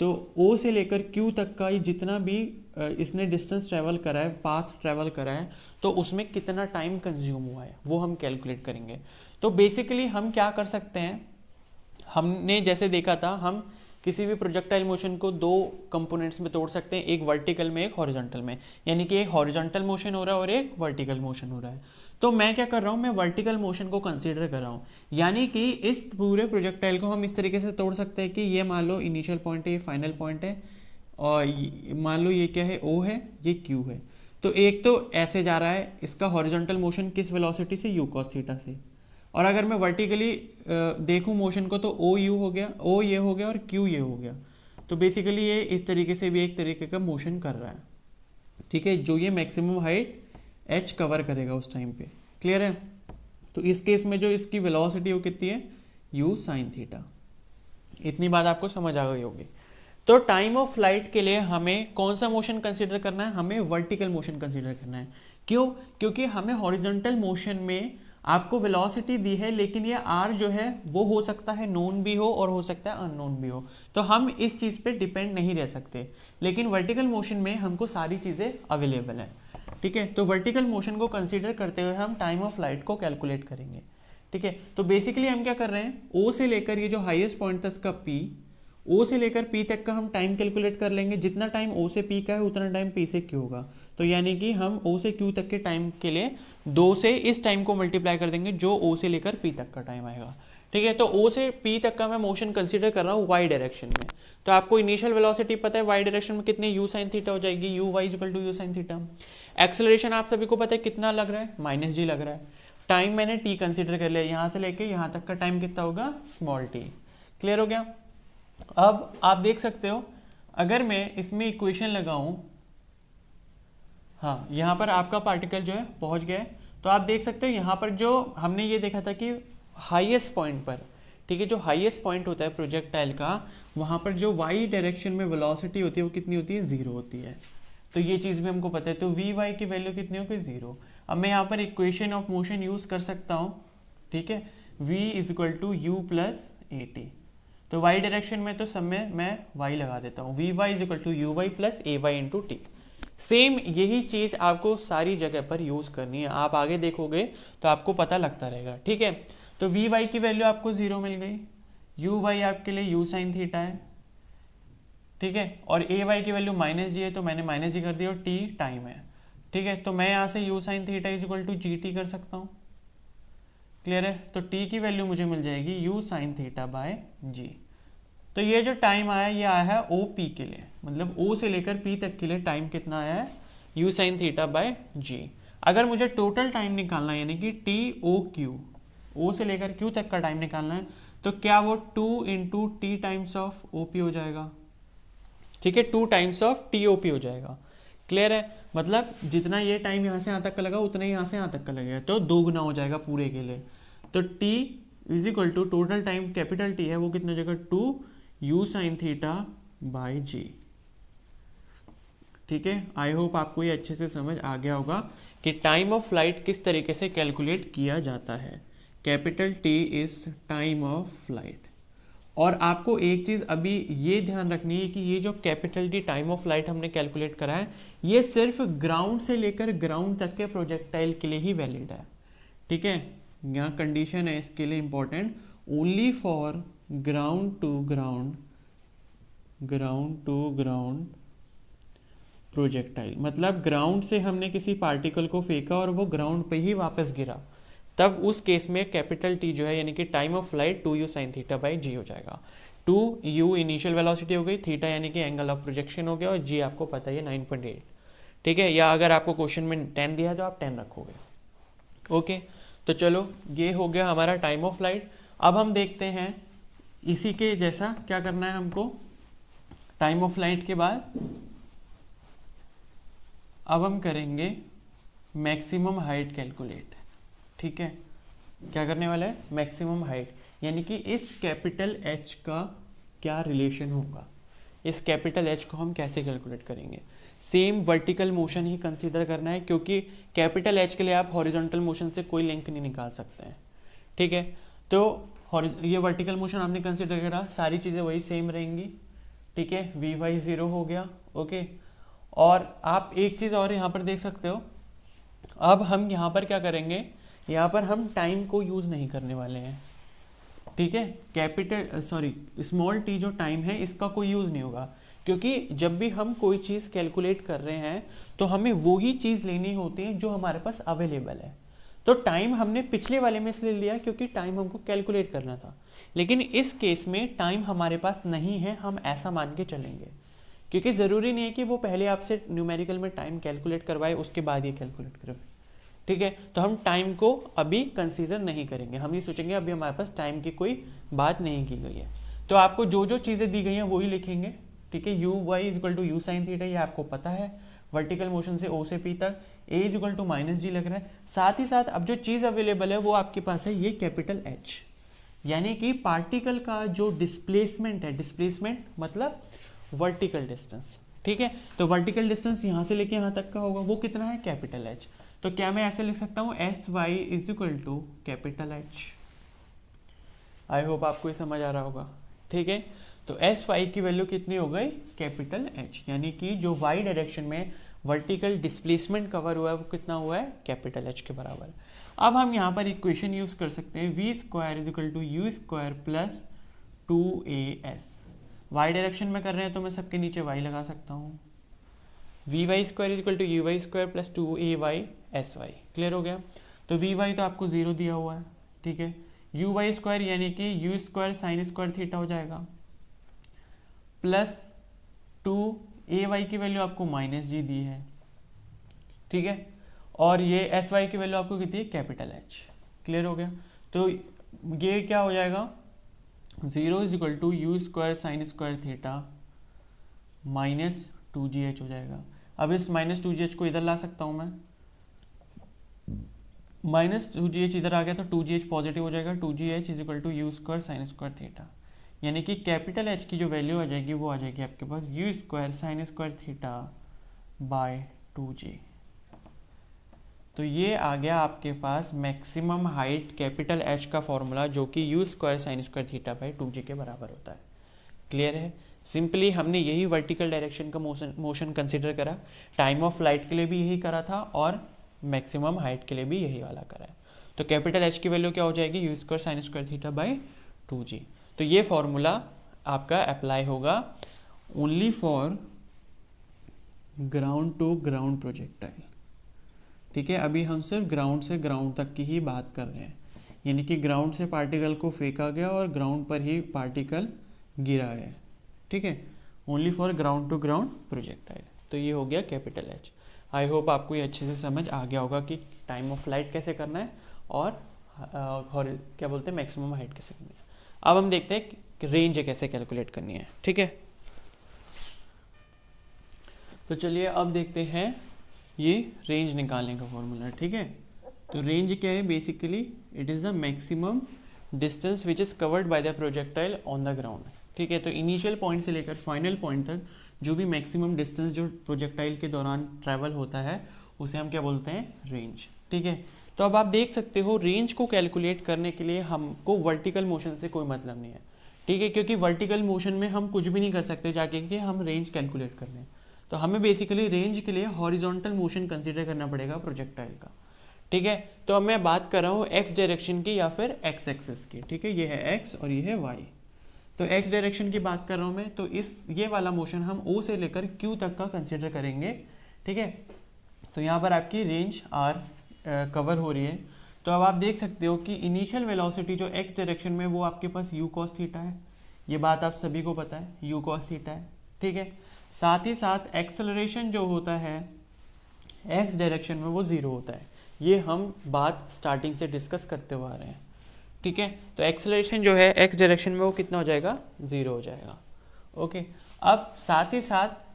तो o से लेकर q तक का जितना भी इसने डिस्टेंस ट्रैवल करा है, पाथ ट्रैवल करा है, तो उसमें कितना टाइम कंज्यूम हुआ है वो हम कैलकुलेट करेंगे। तो बेसिकली हम क्या कर सकते हैं, हमने जैसे देखा था, हम किसी भी प्रोजेक्टाइल मोशन को दो कंपोनेंट्स में तोड़ सकते हैं, एक वर्टिकल में एक हॉरिजॉन्टल में, यानी कि एक हॉरिजॉन्टल मोशन हो रहा है और एक वर्टिकल मोशन हो रहा है। तो मैं क्या कर रहा हूँ, मैं वर्टिकल मोशन को कंसीडर कर रहा हूँ, यानी कि इस पूरे प्रोजेक्टाइल को हम इस तरीके से तोड़ सकते हैं कि ये मान लो इनिशियल पॉइंट है, ये फाइनल पॉइंट है, और मान लो ये क्या है, ओ है, ये क्यू है। तो एक तो ऐसे जा रहा है, इसका हॉरिजॉन्टल मोशन किस वेलोसिटी से, यू कॉस थीटा से। और अगर मैं वर्टिकली देखूं मोशन को तो ओ यू हो गया, ओ ये हो गया और क्यू ये हो गया। तो बेसिकली ये इस तरीके से भी एक तरीके का मोशन कर रहा है, ठीक है, जो ये मैक्सिमम हाइट एच कवर करेगा उस टाइम पे। क्लियर है? तो इस केस में जो इसकी वेलोसिटी वो कितनी है, यू साइन थीटा। इतनी बात आपको समझ आ गई होगी। तो टाइम ऑफ फ्लाइट के लिए हमें कौन सा मोशन कंसीडर करना है, हमें वर्टिकल मोशन कंसीडर करना है। क्यों? क्योंकि हमें हॉरिजॉन्टल मोशन में आपको वेलोसिटी दी है, लेकिन ये आर जो है वो हो सकता है नोन भी हो और हो सकता है अननोन भी हो, तो हम इस चीज़ पे डिपेंड नहीं रह सकते। लेकिन वर्टिकल मोशन में हमको सारी चीज़ें अवेलेबल है, ठीक है। तो वर्टिकल मोशन को कंसीडर करते हुए हम टाइम ऑफ फ्लाइट को कैलकुलेट करेंगे, ठीक है। तो बेसिकली हम क्या कर रहे हैं, ओ से लेकर ये जो हाईएस्ट पॉइंट था इसका पी, ओ से लेकर पी तक का हम टाइम कैलकुलेट कर लेंगे। जितना टाइम ओ से पी का है उतना टाइम पी से क्यू होगा। तो यानी कि हम ओ से क्यू तक के टाइम के लिए 2 से इस टाइम को मल्टीप्लाई कर देंगे जो ओ से लेकर पी तक का टाइम आएगा, ठीक है। तो ओ से पी तक का मैं मोशन कंसीडर कर रहा हूँ वाई डायरेक्शन में। तो आपको इनिशियल वेलोसिटी पता है वाई डायरेक्शन में कितनी, यू साइन थीटा हो जाएगी, u y equal to you sine theta. Acceleration आप सभी को पता है कितना लग रहा है, माइनस जी लग रहा है। टाइम मैंने टी कंसीडर कर लिया, यहाँ से लेके यहाँ तक का टाइम कितना होगा, स्मॉल टी। क्लियर हो गया? अब आप देख सकते हो अगर मैं इसमें इक्वेशन लगाऊं, हाँ यहाँ पर आपका पार्टिकल जो है पहुंच गया है। तो आप देख सकते हो यहाँ पर जो हमने ये देखा था कि हाईएस्ट पॉइंट पर, ठीक है, जो हाईएस्ट पॉइंट होता है प्रोजेक्टाइल का, वहाँ पर जो वाई डायरेक्शन में वेलोसिटी होती है वो कितनी होती है, 0 होती है। तो ये चीज़ भी हमको पता है। तो वी वाई की वैल्यू कितनी होगी, 0। अब मैं यहाँ पर इक्वेशन ऑफ मोशन यूज़ कर सकता हूँ, ठीक है, v is equal to u plus a t. तो y डायरेक्शन में तो सब में मैं y लगा देता हूँ, v y is equal to you y plus a y into t. Same यही चीज़ आपको सारी जगह पर यूज़ करनी है, आप आगे देखोगे तो आपको पता लगता रहेगा, ठीक है। तो वी वाई की वैल्यू आपको 0 मिल गई, यू वाई आपके लिए यू साइन थीटा है, ठीक है, और ए वाई की वैल्यू माइनस जी है तो मैंने माइनस जी कर दिया, और टी टाइम है, ठीक है। तो मैं यहाँ से u sine theta is equal to g t कर सकता हूँ। क्लियर है? तो t की वैल्यू मुझे मिल जाएगी u sine theta by g। तो ये जो टाइम आया ये आया है ओ पी के लिए, मतलब o से लेकर p तक के लिए टाइम कितना आया है, u sine theta by g। अगर मुझे टोटल टाइम निकालना है, यानी कि टी ओ क्यू, o से लेकर q तक का टाइम निकालना है, तो क्या वो 2 into t times of o p हो जाएगा, ठीक है, 2 times of t o p हो जाएगा। क्लियर है? मतलब जितना ये टाइम यहाँ से यहाँ तक का लगा उतना ही यहाँ से यहाँ तक का लगेगा, तो 2 गुना हो जाएगा पूरे के लिए। तो t is equal to total time capital T है वो कितना हो जाएगा, 2 u sine theta by g. ठीक है, आई होप आपको ये अच्छे से समझ आ गया होगा कि टाइम ऑफ फ्लाइट किस तरीके से कैलकुलेट किया जाता है। Capital T is time of flight. और आपको एक चीज़ अभी ये ध्यान रखनी है कि ये जो capital T time of flight हमने कैलकुलेट करा है ये सिर्फ ग्राउंड से लेकर ग्राउंड तक के प्रोजेक्टाइल के लिए ही वैलिड है, ठीक है। यहाँ कंडीशन है इसके लिए important, only for ground to ground projectile. मतलब ग्राउंड से हमने किसी पार्टिकल को फेंका और वो ग्राउंड पे ही वापस गिरा, तब उस केस में कैपिटल टी जो है यानी कि time of flight 2u sine theta by g हो जाएगा। 2u इनिशियल वेलोसिटी हो गई, थीटा यानी कि एंगल ऑफ प्रोजेक्शन हो गया, और जी आपको पता है 9.8, ठीक है। या अगर आपको क्वेश्चन में 10 दिया है तो आप 10 रखोगे। ओके, तो चलो ये हो गया हमारा टाइम ऑफ फ्लाइट। अब हम देखते हैं इसी के जैसा क्या करना है हमको। टाइम ऑफ फ्लाइट के बाद अब हम करेंगे मैक्सिमम हाइट कैलकुलेट, ठीक है। क्या करने वाला है, मैक्सिमम हाइट, यानी कि इस कैपिटल H का क्या रिलेशन होगा, इस कैपिटल H को हम कैसे कैलकुलेट करेंगे। सेम वर्टिकल मोशन ही कंसीडर करना है, क्योंकि कैपिटल H के लिए आप हॉरिजॉन्टल मोशन से कोई लिंक नहीं निकाल सकते हैं, ठीक है। तो ये वर्टिकल मोशन आपने कंसीडर करा, सारी चीज़ें वही सेम रहेंगी, ठीक है। वी वाई 0 हो गया, ओके। और आप एक चीज़ और यहाँ पर देख सकते हो, अब हम यहाँ पर क्या करेंगे, यहाँ पर हम टाइम को यूज़ नहीं करने वाले हैं, ठीक है, स्मॉल टी जो टाइम है इसका कोई यूज़ नहीं होगा, क्योंकि जब भी हम कोई चीज़ कैलकुलेट कर रहे हैं तो हमें वही चीज़ लेनी होती है जो हमारे पास अवेलेबल है। तो टाइम हमने पिछले वाले में इसलिए लिया क्योंकि टाइम हमको कैलकुलेट करना था, लेकिन इस केस में टाइम हमारे पास नहीं है, हम ऐसा मान के चलेंगे, क्योंकि ज़रूरी नहीं है कि वो पहले आपसे न्यूमेरिकल में टाइम कैलकुलेट करवाए उसके बाद ये कैलकुलेट करवाए। ठीक है, तो हम टाइम को अभी कंसीडर नहीं करेंगे, हम ये सोचेंगे अभी हमारे पास टाइम की कोई बात नहीं की गई है। तो आपको जो जो चीज़ें दी गई हैं वही लिखेंगे। ठीक है, u y is equal to you sine theta, ये आपको पता है। वर्टिकल मोशन से ओ से पी तक ए इज इक्वल टू माइनस जी लग रहा है। साथ ही साथ अब जो चीज़ अवेलेबल है वो आपके पास है ये कैपिटल एच, यानी कि पार्टिकल का जो डिस्प्लेसमेंट है, डिस्प्लेसमेंट मतलब वर्टिकल डिस्टेंस। ठीक है, तो वर्टिकल डिस्टेंस यहाँ से लेके यहाँ तक का होगा, वो कितना है, कैपिटल एच। तो क्या मैं ऐसे लिख सकता हूँ, s Y is equal to capital h. I hope आपको ये समझ आ रहा होगा। ठीक है, तो एस वाई की वैल्यू कितनी हो गई, कैपिटल एच, यानी कि जो वाई डायरेक्शन में वर्टिकल डिस्प्लेसमेंट कवर हुआ है वो कितना हुआ है, कैपिटल एच के बराबर। अब हम यहाँ पर इक्वेशन यूज कर सकते हैं, v square is equal to u square plus 2as। Y direction में कर रहे हैं तो मैं सबके नीचे y लगा सकता हूँ। V y square is equal to you y square plus 2ay s y. Clear हो गया। तो वी वाई तो आपको 0 दिया हुआ है। ठीक है, यू वाई स्क्वायर यानी कि u square sine square theta हो जाएगा प्लस 2ay की वैल्यू आपको माइनस जी दी है। ठीक है, और ये एस वाई की वैल्यू आपको कितनी है, कैपिटल एच। क्लियर हो गया। तो ये क्या हो जाएगा, 0 is equal to u square sine square theta minus 2gh हो जाएगा। अब इस माइनस 2gh को इधर ला सकता हूँ मैं, माइनस 2gh इधर आ गया तो 2gh पॉजिटिव हो जाएगा। 2gh is equal to u square sine square theta, यानी कि कैपिटल एच की जो वैल्यू आ जाएगी वो आ जाएगी आपके पास u square sine square theta by 2g। तो ये आ गया आपके पास मैक्सिमम हाइट कैपिटल एच का फॉर्मूला, जो कि u square sine square theta by 2g के बराबर होता है। क्लियर है। सिंपली हमने यही वर्टिकल डायरेक्शन का मोशन कंसिडर करा, टाइम ऑफ फ्लाइट के लिए भी यही करा था और मैक्सिमम हाइट के लिए भी यही वाला करा है। तो कैपिटल एच की वैल्यू क्या हो जाएगी, u square sine square theta by 2g। तो ये फॉर्मूला आपका अप्लाई होगा only for ground to ground projectile. ठीक है, अभी हम सिर्फ ग्राउंड से ग्राउंड तक की ही बात कर रहे हैं, यानी कि ग्राउंड से पार्टिकल को फेंका गया और ग्राउंड पर ही पार्टिकल गिरा है। ठीक है, only for ground to ground projectile. तो ये हो गया कैपिटल एच। आई होप आपको ये अच्छे से समझ आ गया होगा कि टाइम ऑफ फ्लाइट कैसे करना है और क्या बोलते हैं मैक्सिमम हाइट कैसे करनी है। अब हम देखते हैं कि रेंज कैसे कैलकुलेट करनी है। ठीक है, तो चलिए अब देखते हैं ये रेंज निकालने का फॉर्मूला। ठीक है, तो रेंज क्या है, basically it is the maximum distance which is covered by the projectile on the ground. ठीक है, तो इनिशियल पॉइंट से लेकर फाइनल पॉइंट तक जो भी मैक्सिमम डिस्टेंस जो प्रोजेक्टाइल के दौरान ट्रैवल होता है उसे हम क्या बोलते हैं, रेंज। ठीक है, तो अब आप देख सकते हो रेंज को कैलकुलेट करने के लिए हमको वर्टिकल मोशन से कोई मतलब नहीं है। ठीक है, क्योंकि वर्टिकल मोशन में हम कुछ भी नहीं कर सकते जाके कि हम रेंज कैलकुलेट कर लें। तो हमें बेसिकली रेंज के लिए हॉरिजॉन्टल मोशन कंसीडर करना पड़ेगा प्रोजेक्टाइल का। ठीक है, तो अब मैं बात कर रहा हूँ एक्स डायरेक्शन की या फिर एक्स एक्सिस की। ठीक है, ये है एक्स और ये है वाई। तो एक्स डायरेक्शन की बात कर रहा हूँ मैं, तो ये वाला मोशन हम ओ से लेकर क्यू तक का कंसीडर करेंगे। ठीक है, तो यहाँ पर आपकी रेंज आर कवर हो रही है। तो अब आप देख सकते हो कि इनिशियल वेलोसिटी जो एक्स डायरेक्शन में वो आपके पास यू कॉस थीटा है, ये बात आप सभी को पता है, यू कॉस थीटा है। ठीक है, साथ ही साथ एक्सेलरेशन जो होता है एक्स डायरेक्शन में वो 0 होता है, ये हम बात स्टार्टिंग से डिस्कस करते हुए आ रहे हैं। ठीक है, तो एक्सेलरेशन जो है एक्स डायरेक्शन में वो कितना हो जाएगा, 0 हो जाएगा। ओके, अब साथ ही साथ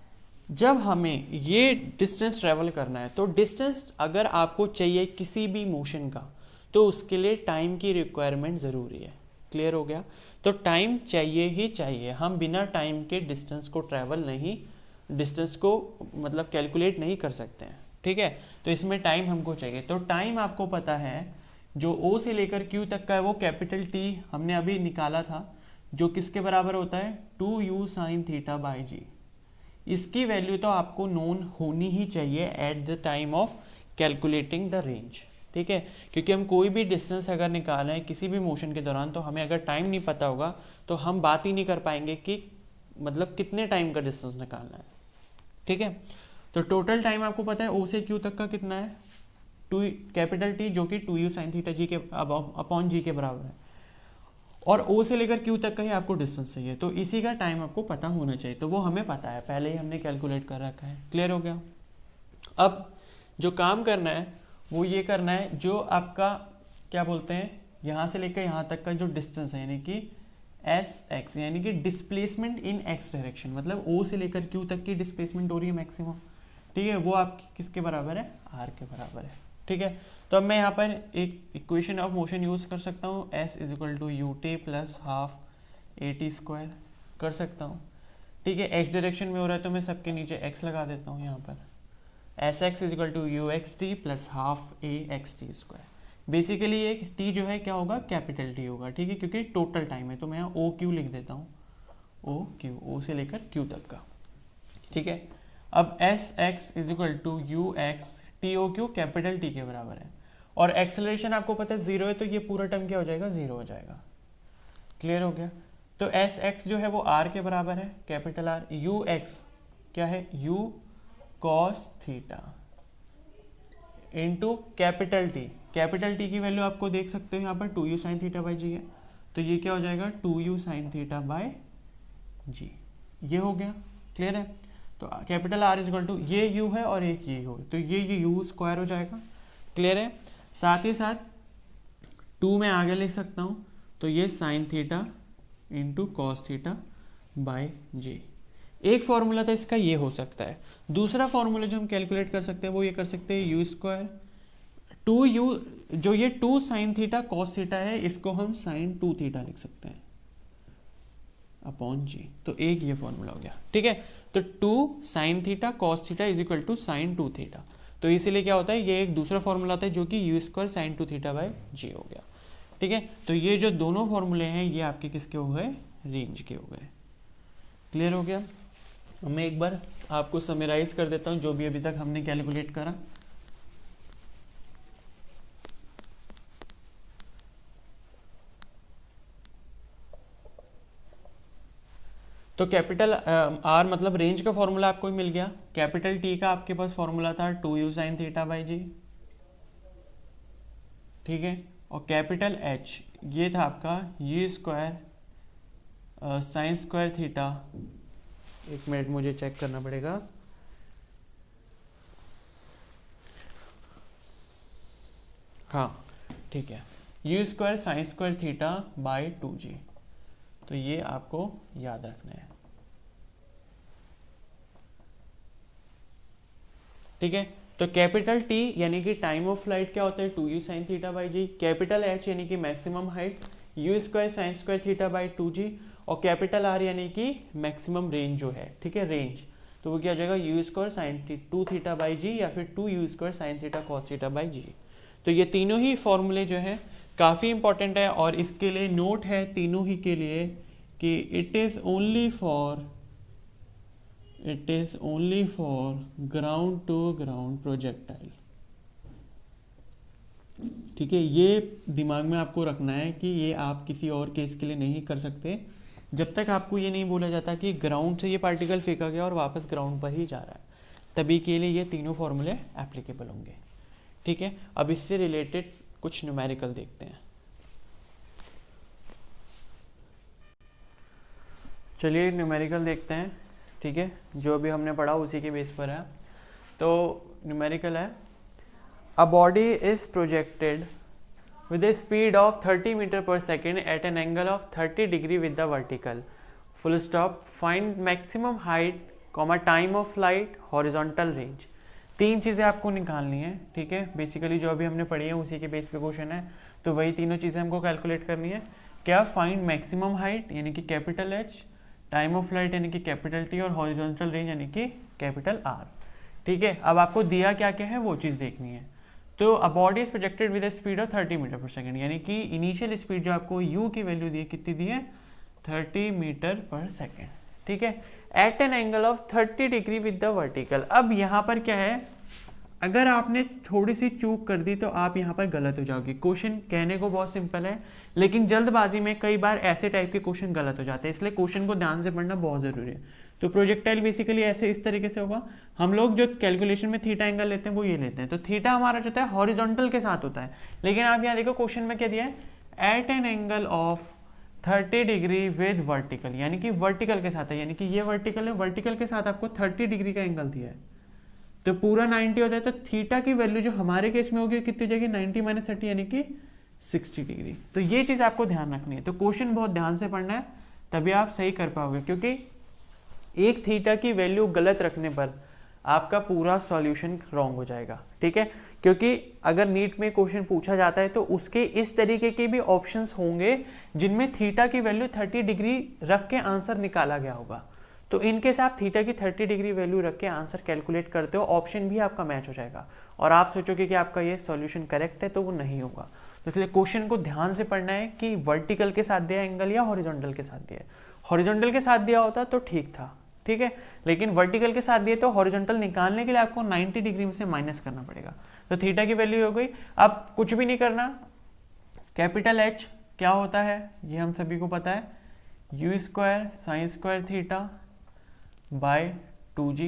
जब हमें ये डिस्टेंस ट्रैवल करना है, तो डिस्टेंस अगर आपको चाहिए किसी भी मोशन का, तो उसके लिए टाइम की रिक्वायरमेंट ज़रूरी है। क्लियर हो गया। तो टाइम चाहिए ही चाहिए, हम बिना टाइम के डिस्टेंस को ट्रैवल नहीं, डिस्टेंस को मतलब कैलकुलेट नहीं कर सकते हैं। ठीक है, तो इसमें टाइम हमको चाहिए। तो टाइम आपको पता है जो ओ से लेकर क्यू तक का है वो कैपिटल टी हमने अभी निकाला था, जो किसके बराबर होता है, 2u साइन थीटा बाई जी। इसकी वैल्यू तो आपको नोन होनी ही चाहिए at the time of calculating the range. ठीक है, क्योंकि हम कोई भी डिस्टेंस अगर निकाल रहे हैं किसी भी मोशन के दौरान, तो हमें अगर टाइम नहीं पता होगा तो हम बात ही नहीं कर पाएंगे कि मतलब कितने टाइम का डिस्टेंस निकालना है। ठीक है, तो टोटल टाइम आपको पता है ओ से क्यू तक का कितना है, टू कैपिटल टी जो कि 2u sin थीटा जी के अपॉन जी के बराबर है, और ओ से लेकर क्यू तक का ही आपको डिस्टेंस चाहिए, तो इसी का टाइम आपको पता होना चाहिए, तो वो हमें पता है, पहले ही हमने कैलकुलेट कर रखा है। क्लियर हो गया। अब जो काम करना है वो ये करना है, जो आपका क्या बोलते हैं यहाँ से लेकर यहाँ तक का जो डिस्टेंस है, यानी कि एस एक्स, यानी कि डिस्प्लेसमेंट इन एक्स डायरेक्शन, मतलब ओ से लेकर क्यू तक की डिस्प्लेसमेंट हो रही है मैक्सिमम। ठीक है, वो आपकी किसके बराबर है, आर के बराबर है। ठीक है, तो अब मैं यहाँ पर एक इक्वेशन ऑफ मोशन यूज़ कर सकता हूँ, S is equal to U T plus half A T square कर सकता हूँ। ठीक है, एक्स डायरेक्शन में हो रहा है तो मैं सबके नीचे एक्स लगा देता हूँ यहाँ पर, s x is equal to you x T plus half A x T square. Basically ये टी जो है क्या होगा, कैपिटल टी होगा। ठीक है, क्योंकि टोटल टाइम है तो मैं यहाँ ओ क्यू लिख देता हूँ, ओ क्यू, ओ से लेकर क्यू तक का। ठीक है, अब s x is equal to you x t o q capital t के बराबर है, और एक्सेलरेशन आपको पता है 0 है, तो ये पूरा टर्म क्या हो जाएगा, 0 हो जाएगा। क्लियर हो गया। तो एस एक्स जो है वो आर के बराबर है, कैपिटल आर, यू एक्स क्या है, U cos theta into capital T. Capital T की वैल्यू आपको देख सकते हो यहाँ पर 2u sin थीटा बाई जी है, तो ये क्या हो जाएगा 2u sin theta by g, ये हो गया। क्लियर है। तो capital are is equal to ये u है और एक ये हो, तो ये u स्क्वायर हो जाएगा। क्लियर है। साथ ही साथ 2 में आगे लिख सकता हूँ, तो ये sine theta into cos theta by g. एक फॉर्मूला था इसका, ये हो सकता है। दूसरा फॉर्मूला जो हम कैलकुलेट कर सकते हैं वो ये कर सकते हैं, यू स्क्वायर 2u, जो ये 2 साइन थीटा कॉस थीटा है, इसको हम साइन 2 थीटा लिख सकते हैं अपॉन जी, तो एक ये फॉर्मूला हो गया। ठीक है, तो 2 sine theta cos theta is equal to sine 2 theta, तो इसीलिए क्या होता है, ये एक दूसरा फॉर्मूला आता है जो कि u square sine 2 theta by g हो गया। ठीक है, तो ये जो दोनों फॉर्मूले हैं ये आपके किसके हो गए, रेंज के हो गए। क्लियर हो गया। मैं एक बार आपको समराइज कर देता हूँ जो भी अभी तक हमने कैलकुलेट करा। तो कैपिटल आर मतलब रेंज का फॉर्मूला आपको मिल गया। कैपिटल टी का आपके पास फॉर्मूला था 2u sin theta by g. ठीक है, और कैपिटल एच ये था आपका you square sine square theta, एक मिनट मुझे चेक करना पड़ेगा, हाँ ठीक है, u square sine square theta by 2g, तो ये आपको याद रखना है। ठीक है, तो कैपिटल टी यानी कि टाइम ऑफ फ्लाइट क्या होता है, 2u sin theta by g. Capital h यानी कि maximum height, u square sine square theta by 2g, और कैपिटल आर यानी कि मैक्सिमम रेंज जो है। ठीक है, रेंज, तो वो क्या हो जाएगा, u square sine 2 theta by g या फिर 2u square sine theta cos theta by g. तो ये तीनों ही फॉर्मूले जो है काफ़ी इंपॉर्टेंट है, और इसके लिए नोट है तीनों ही के लिए कि it is only for ground to ground projectile. ठीक है, ये दिमाग में आपको रखना है कि ये आप किसी और केस के लिए नहीं कर सकते जब तक आपको ये नहीं बोला जाता कि ग्राउंड से ये पार्टिकल फेंका गया और वापस ग्राउंड पर ही जा रहा है, तभी के लिए ये तीनों फॉर्मूले एप्लीकेबल होंगे। ठीक है, अब इससे रिलेटेड कुछ न्यूमेरिकल देखते हैं। चलिए न्यूमेरिकल देखते हैं। ठीक है, जो भी हमने पढ़ा उसी के बेस पर है। तो न्यूमेरिकल है, अ body is projected with a speed of 30 meter per second at an angle of 30 degree with the vertical, full stop, find maximum height, time of flight, horizontal range। तीन चीज़ें आपको निकालनी है। ठीक है, बेसिकली जो अभी हमने पढ़ी है उसी के बेस पे क्वेश्चन है, तो वही तीनों चीज़ें हमको कैलकुलेट करनी है। क्या, फाइंड मैक्सिमम हाइट यानी कि capital H, time of flight यानी कि कैपिटल टी, और हॉरिजॉन्टल रेंज यानी कि कैपिटल आर। ठीक है, अब आपको दिया क्या क्या है वो चीज़ देखनी है। तो a body is projected with speed of 30 metre per second, यानी कि इनिशियल स्पीड जो आपको u की वैल्यू दी है, कितनी दी है, 30 मीटर पर सेकेंड। ठीक है, at an angle of 30 degree with the vertical. अब यहाँ पर क्या है, अगर आपने थोड़ी सी चूक कर दी तो आप यहाँ पर गलत हो जाओगे। क्वेश्चन कहने को बहुत सिंपल है, लेकिन जल्दबाजी में कई बार ऐसे टाइप के क्वेश्चन गलत हो जाते हैं, इसलिए क्वेश्चन को ध्यान से पढ़ना बहुत ज़रूरी है। तो प्रोजेक्टाइल बेसिकली ऐसे इस तरीके से होगा। हम लोग जो कैलकुलेशन में थीटा एंगल लेते हैं वो ये लेते हैं। तो थीटा हमारा जो है हॉरिजॉन्टल के साथ होता है, लेकिन आप यहाँ देखो क्वेश्चन में क्या दिया है, at an angle of 30 degree with vertical, यानी कि वर्टिकल के साथ है, यानी कि ये वर्टिकल है, वर्टिकल के साथ आपको 30 डिग्री का एंगल दिया है। तो पूरा 90 होता है, तो थीटा की वैल्यू जो हमारे केस में होगी कितनी जाएगी, 90 माइनस 30 यानी कि 60 डिग्री। तो ये चीज़ आपको ध्यान रखनी है। तो क्वेश्चन बहुत ध्यान से पढ़ना है, तभी आप सही कर पाओगे, क्योंकि एक थीटा की वैल्यू गलत रखने पर आपका पूरा सॉल्यूशन रॉन्ग हो जाएगा। ठीक है, क्योंकि अगर नीट में क्वेश्चन पूछा जाता है तो उसके इस तरीके के भी ऑप्शंस होंगे जिनमें थीटा की वैल्यू 30 डिग्री रख के आंसर निकाला गया होगा। तो इनकेस आप थीटा की 30 डिग्री वैल्यू रख के आंसर कैलकुलेट करते हो, ऑप्शन भी आपका मैच हो जाएगा और आप सोचोगे कि आपका ये सॉल्यूशन करेक्ट है, तो वो नहीं होगा। तो इसलिए क्वेश्चन को ध्यान से पढ़ना है कि वर्टिकल के साथ दिया एंगल या हॉरिजॉन्टल के साथ दिया। हॉरिजॉन्टल के साथ दिया होता तो ठीक था, ठीक है, लेकिन वर्टिकल के साथ दिए तो हॉरिजॉन्टल निकालने के लिए आपको 90 डिग्री में से माइनस करना पड़ेगा। तो थीटा की वैल्यू हो गई। अब कुछ भी नहीं करना, कैपिटल एच क्या होता है ये हम सभी को पता है, u square sine square theta by 2g।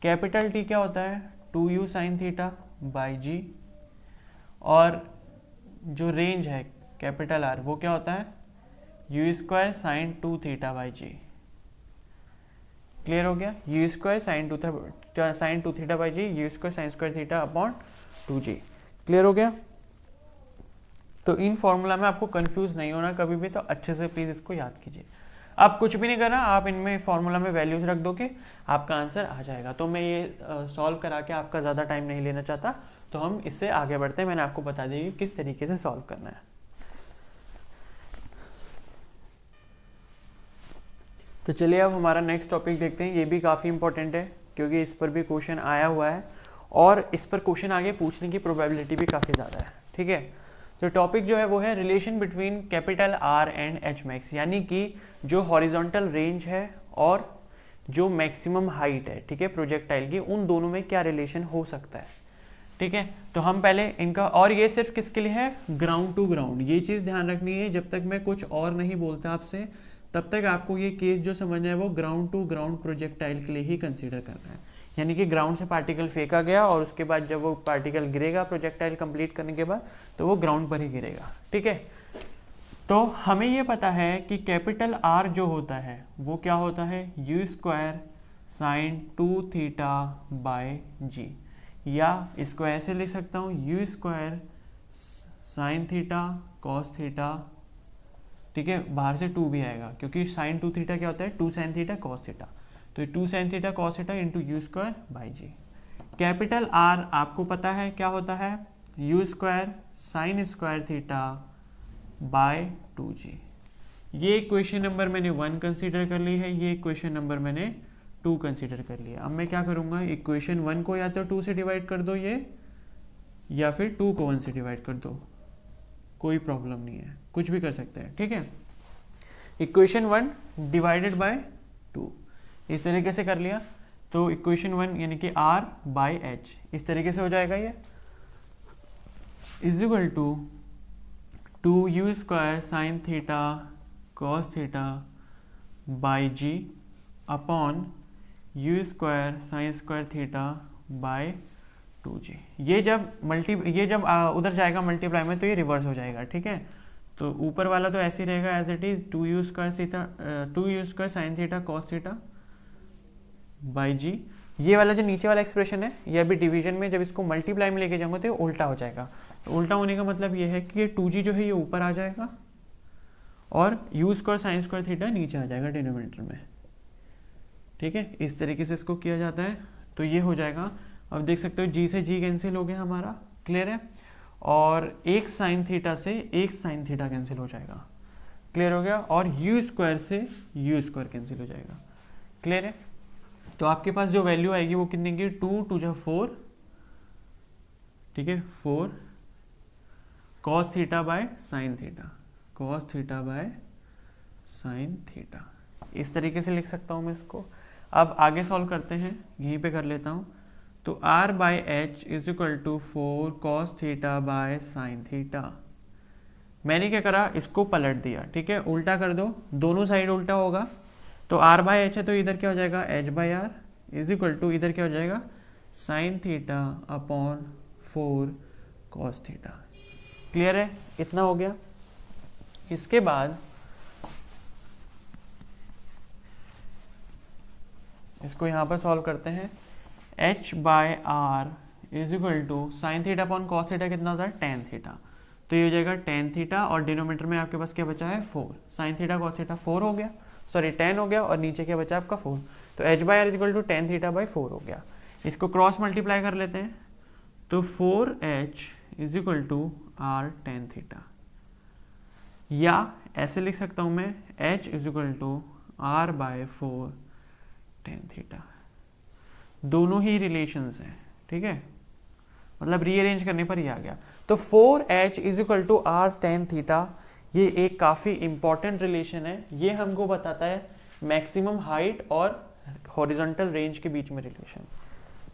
Capital T क्या होता है, 2u sine theta by g। और जो रेंज है कैपिटल आर वो क्या होता है, u square sine 2 theta by g. Clear हो गया, u square sine 2 theta by g, u square sine square theta upon 2g। Clear हो गया। तो इन फॉर्मूला में आपको कंफ्यूज नहीं होना कभी भी, तो अच्छे से प्लीज इसको याद कीजिए। आप कुछ भी नहीं करना, आप इनमें फॉर्मूला में वैल्यूज रख दोगे, आपका आंसर आ जाएगा। तो मैं ये सॉल्व करा के आपका ज़्यादा टाइम नहीं लेना चाहता, तो हम इससे आगे बढ़ते हैं। मैंने आपको बता दी कि किस तरीके से सॉल्व करना है। तो चलिए अब हमारा नेक्स्ट टॉपिक देखते हैं। ये भी काफ़ी इंपॉर्टेंट है क्योंकि इस पर भी क्वेश्चन आया हुआ है और इस पर क्वेश्चन आगे पूछने की प्रोबेबिलिटी भी काफ़ी ज़्यादा है। ठीक है, तो टॉपिक जो है वो है relation between capital r and H max, यानी कि जो हॉरिजॉन्टल रेंज है और जो मैक्सिमम हाइट है, ठीक है, प्रोजेक्टाइल की, उन दोनों में क्या रिलेशन हो सकता है। ठीक है, तो हम पहले इनका, और ये सिर्फ किसके लिए है, ग्राउंड टू ग्राउंड, ये चीज़ ध्यान रखनी है। जब तक मैं कुछ और नहीं बोलता आपसे, तब तक आपको ये केस जो समझना है वो ग्राउंड टू ग्राउंड प्रोजेक्टाइल के लिए ही कंसीडर करना है। यानी कि ग्राउंड से पार्टिकल फेंका गया और उसके बाद जब वो पार्टिकल गिरेगा प्रोजेक्टाइल कंप्लीट करने के बाद, तो वो ग्राउंड पर ही गिरेगा। ठीक है, तो हमें ये पता है कि कैपिटल आर जो होता है वो क्या होता है, u square sine 2 theta by g, या इसको ऐसे लिख सकता हूँ, u square sine theta cos theta. ठीक है, बाहर से 2 भी आएगा क्योंकि साइन 2 थीटा क्या होता है, 2 साइन थीटा कॉस थीटा, तो 2 sine theta cos theta into u square by g. Capital r आपको पता है क्या होता है, u square sine square theta by 2g। ये इक्वेशन नंबर मैंने 1 कंसीडर कर ली है, ये इक्वेशन नंबर मैंने 2 कंसीडर कर लिया। अब मैं क्या करूँगा, इक्वेशन 1 को या तो 2 से डिवाइड कर दो ये, या फिर 2 को 1 से डिवाइड कर दो, कोई प्रॉब्लम नहीं है, कुछ भी कर सकते हैं। ठीक है, इक्वेशन 1 डिवाइडेड बाय 2 इस तरीके से कर लिया, तो इक्वेशन 1 यानी कि r बाई एच इस तरीके से हो जाएगा, ये is equal to 2u square sine theta cos theta by g upon you square sine square theta by 2g। ये जब उधर जाएगा मल्टीप्लाई में तो ये रिवर्स हो जाएगा। ठीक है, तो ऊपर वाला तो ऐसे ही रहेगा as it is, 2u square sine theta cos theta by g. ये वाला जो नीचे वाला एक्सप्रेशन है ये अभी डिवीजन में जब इसको मल्टीप्लाई में लेके जाऊंगा तो ये उल्टा हो जाएगा। तो उल्टा होने का मतलब ये है कि ये 2g जो है ये ऊपर आ जाएगा और u square sine square theta नीचे आ जाएगा डिनोमिनेटर में। ठीक है, इस तरीके से इसको किया जाता है, तो ये हो जाएगा। अब देख सकते हो g से g कैंसिल हो गया हमारा, क्लियर है, और एक साइन थीटा से एक साइन थीटा कैंसिल हो जाएगा, क्लियर हो गया, और u स्क्वायर से u स्क्वायर कैंसिल हो जाएगा, क्लियर है। तो आपके पास जो वैल्यू आएगी वो कितनी की, 2 2 जा 4, ठीक है, 4 cos theta by sine theta, cos theta by sine theta, इस तरीके से लिख सकता हूँ मैं इसको। अब आगे सॉल्व करते हैं, यहीं पे कर लेता हूँ। तो r by h is equal to 4 cos theta by sine theta. मैंने क्या करा, इसको पलट दिया, ठीक है, उल्टा कर दो, दोनों साइड उल्टा होगा। तो r बाय एच है तो इधर क्या हो जाएगा, h by r is equal to इधर क्या हो जाएगा, sine theta upon 4 cos theta. Clear है, इतना हो गया। इसके बाद इसको यहां पर सॉल्व करते हैं। h by r is equal to sine theta upon cos theta कितना होता है, टेन थीटा। तो ये हो जाएगा टेन थीटा और डिनोमीटर में आपके पास क्या बचा है, 4। साइन थीटा कॉस थीटा 4 हो गया, सॉरी 10 हो गया, और नीचे क्या बचा आपका 4। तो h by r is equal to tan theta by 4 हो गया। इसको क्रॉस मल्टीप्लाई कर लेते हैं, तो 4h is equal to r tan theta, या ऐसे लिख सकता हूं मैं h is equal to r by 4 tan theta. दोनों ही रिलेशंस हैं, ठीक है, मतलब रीअरेंज करने पर ही आ गया। तो 4h is equal to r tan theta, ये एक काफ़ी इंपॉर्टेंट रिलेशन है। ये हमको बताता है मैक्सिमम हाइट और हॉरिजॉन्टल रेंज के बीच में रिलेशन।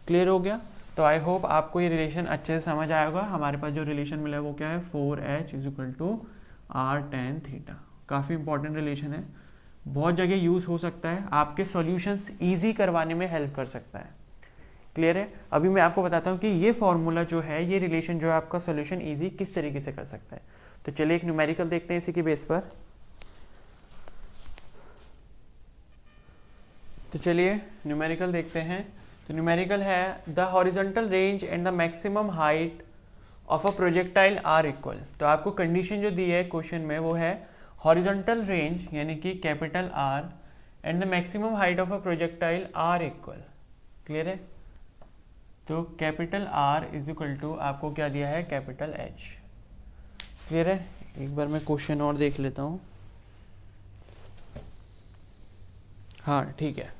क्लियर हो गया। तो आई होप आपको ये रिलेशन अच्छे से समझ आया होगा। हमारे पास जो रिलेशन मिला है वो क्या है, 4h is equal to r tan theta. काफ़ी इंपॉर्टेंट रिलेशन है, बहुत जगह यूज़ हो सकता है, आपके सॉल्यूशंस ईजी करवाने में हेल्प कर सकता है। क्लियर है। अभी मैं आपको बताता हूँ कि ये फॉर्मूला जो है, ये रिलेशन जो है आपका सॉल्यूशन इजी किस तरीके से कर सकता है। तो चलिए एक न्यूमेरिकल देखते हैं इसी के बेस पर। तो चलिए न्यूमेरिकल देखते हैं। तो न्यूमेरिकल है the horizontal range and the maximum height of a projectile are equal. तो आपको कंडीशन जो दी है क्वेश्चन में वो है हॉरिजॉन्टल रेंज यानी कि capital r and the maximum height of a projectile are equal. Clear है। तो capital are is equal to आपको क्या दिया है, कैपिटल एच। क्लियर है। एक बार मैं क्वेश्चन और देख लेता हूँ। हाँ ठीक है,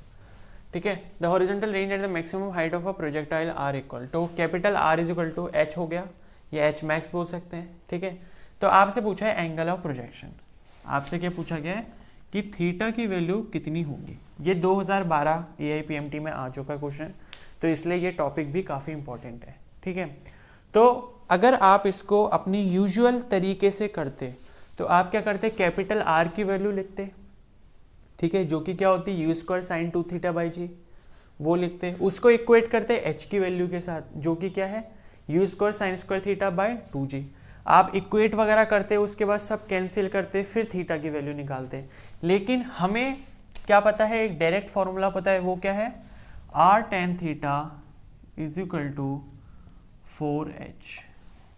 ठीक है। The horizontal range and the maximum height of a projectile are equal. तो capital are is equal to H हो गया, या एच मैक्स बोल सकते हैं, ठीक है। तो आपसे पूछा है एंगल ऑफ प्रोजेक्शन। आपसे क्या पूछा गया है कि थीटा की वैल्यू कितनी होगी। ये 2012 AIPMT में आ चुका क्वेश्चन, तो इसलिए ये टॉपिक भी काफ़ी इंपॉर्टेंट है, ठीक है। तो अगर आप इसको अपनी यूजुअल तरीके से करते तो आप क्या करते, कैपिटल आर की वैल्यू लिखते, ठीक है, जो कि क्या होती है u² sin 2 थीटा बाई जी, वो लिखते। उसको इक्वेट करते h की वैल्यू के साथ, जो कि क्या है u² sin² theta by 2g। आप इक्वेट वगैरह करते, उसके बाद सब कैंसिल करते, फिर थीटा की वैल्यू निकालते। लेकिन हमें क्या पता है, एक डायरेक्ट फॉर्मूला पता है, वो क्या है, r tan theta is equal to 4h।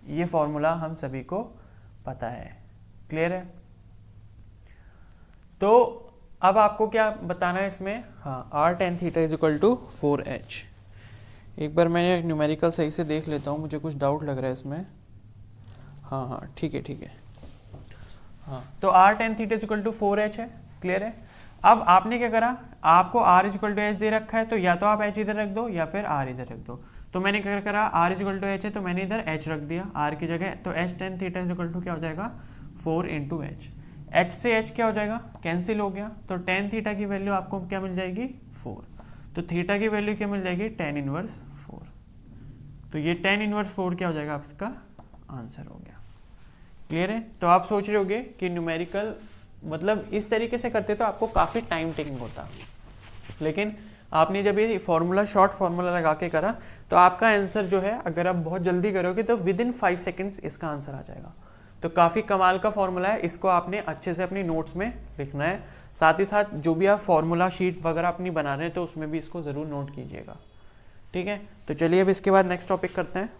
ये फॉर्मूला हम सभी को पता है। क्लियर है। तो अब आपको क्या बताना है इसमें, हाँ, R tan theta is equal to 4h। एक बार मैंने न्यूमेरिकल सही से देख लेता हूँ, मुझे कुछ डाउट लग रहा है इसमें। हाँ हाँ ठीक है, ठीक है। हाँ, तो R tan theta is equal to 4h है। क्लियर है। अब आपने क्या करा, आपको r is equal to H दे रखा है, तो या तो आप h इधर रख दो या फिर r इधर रख दो। तो मैंने क्या करा, r is equal to H है तो मैंने इधर h रख दिया r की जगह। तो h tan theta is equal to क्या हो जाएगा, 4 इंटू एच। h से h क्या हो जाएगा, कैंसिल हो गया। तो टेन थीटा की वैल्यू आपको क्या मिल जाएगी, 4। तो थीटा की वैल्यू क्या मिल जाएगी, टेन इनवर्स 4। तो ये टेन इनवर्स 4 क्या हो जाएगा, आपका आंसर हो गया। क्लियर है। तो आप सोच रहे होगे कि न्यूमेरिकल मतलब इस तरीके से करते तो आपको काफ़ी टाइम टेकिंग होता, लेकिन आपने जब ये फॉर्मूला शॉर्ट फार्मूला लगा के करा तो आपका आंसर जो है, अगर आप बहुत जल्दी करोगे तो विद इन 5 सेकेंड्स इसका आंसर आ जाएगा। तो काफ़ी कमाल का फॉर्मूला है, इसको आपने अच्छे से अपनी नोट्स में लिखना है। साथ ही साथ जो भी आप फॉर्मूला शीट वगैरह अपनी बना रहे हैं तो उसमें भी इसको ज़रूर नोट कीजिएगा, ठीक है। तो चलिए अब इसके बाद नेक्स्ट टॉपिक करते हैं।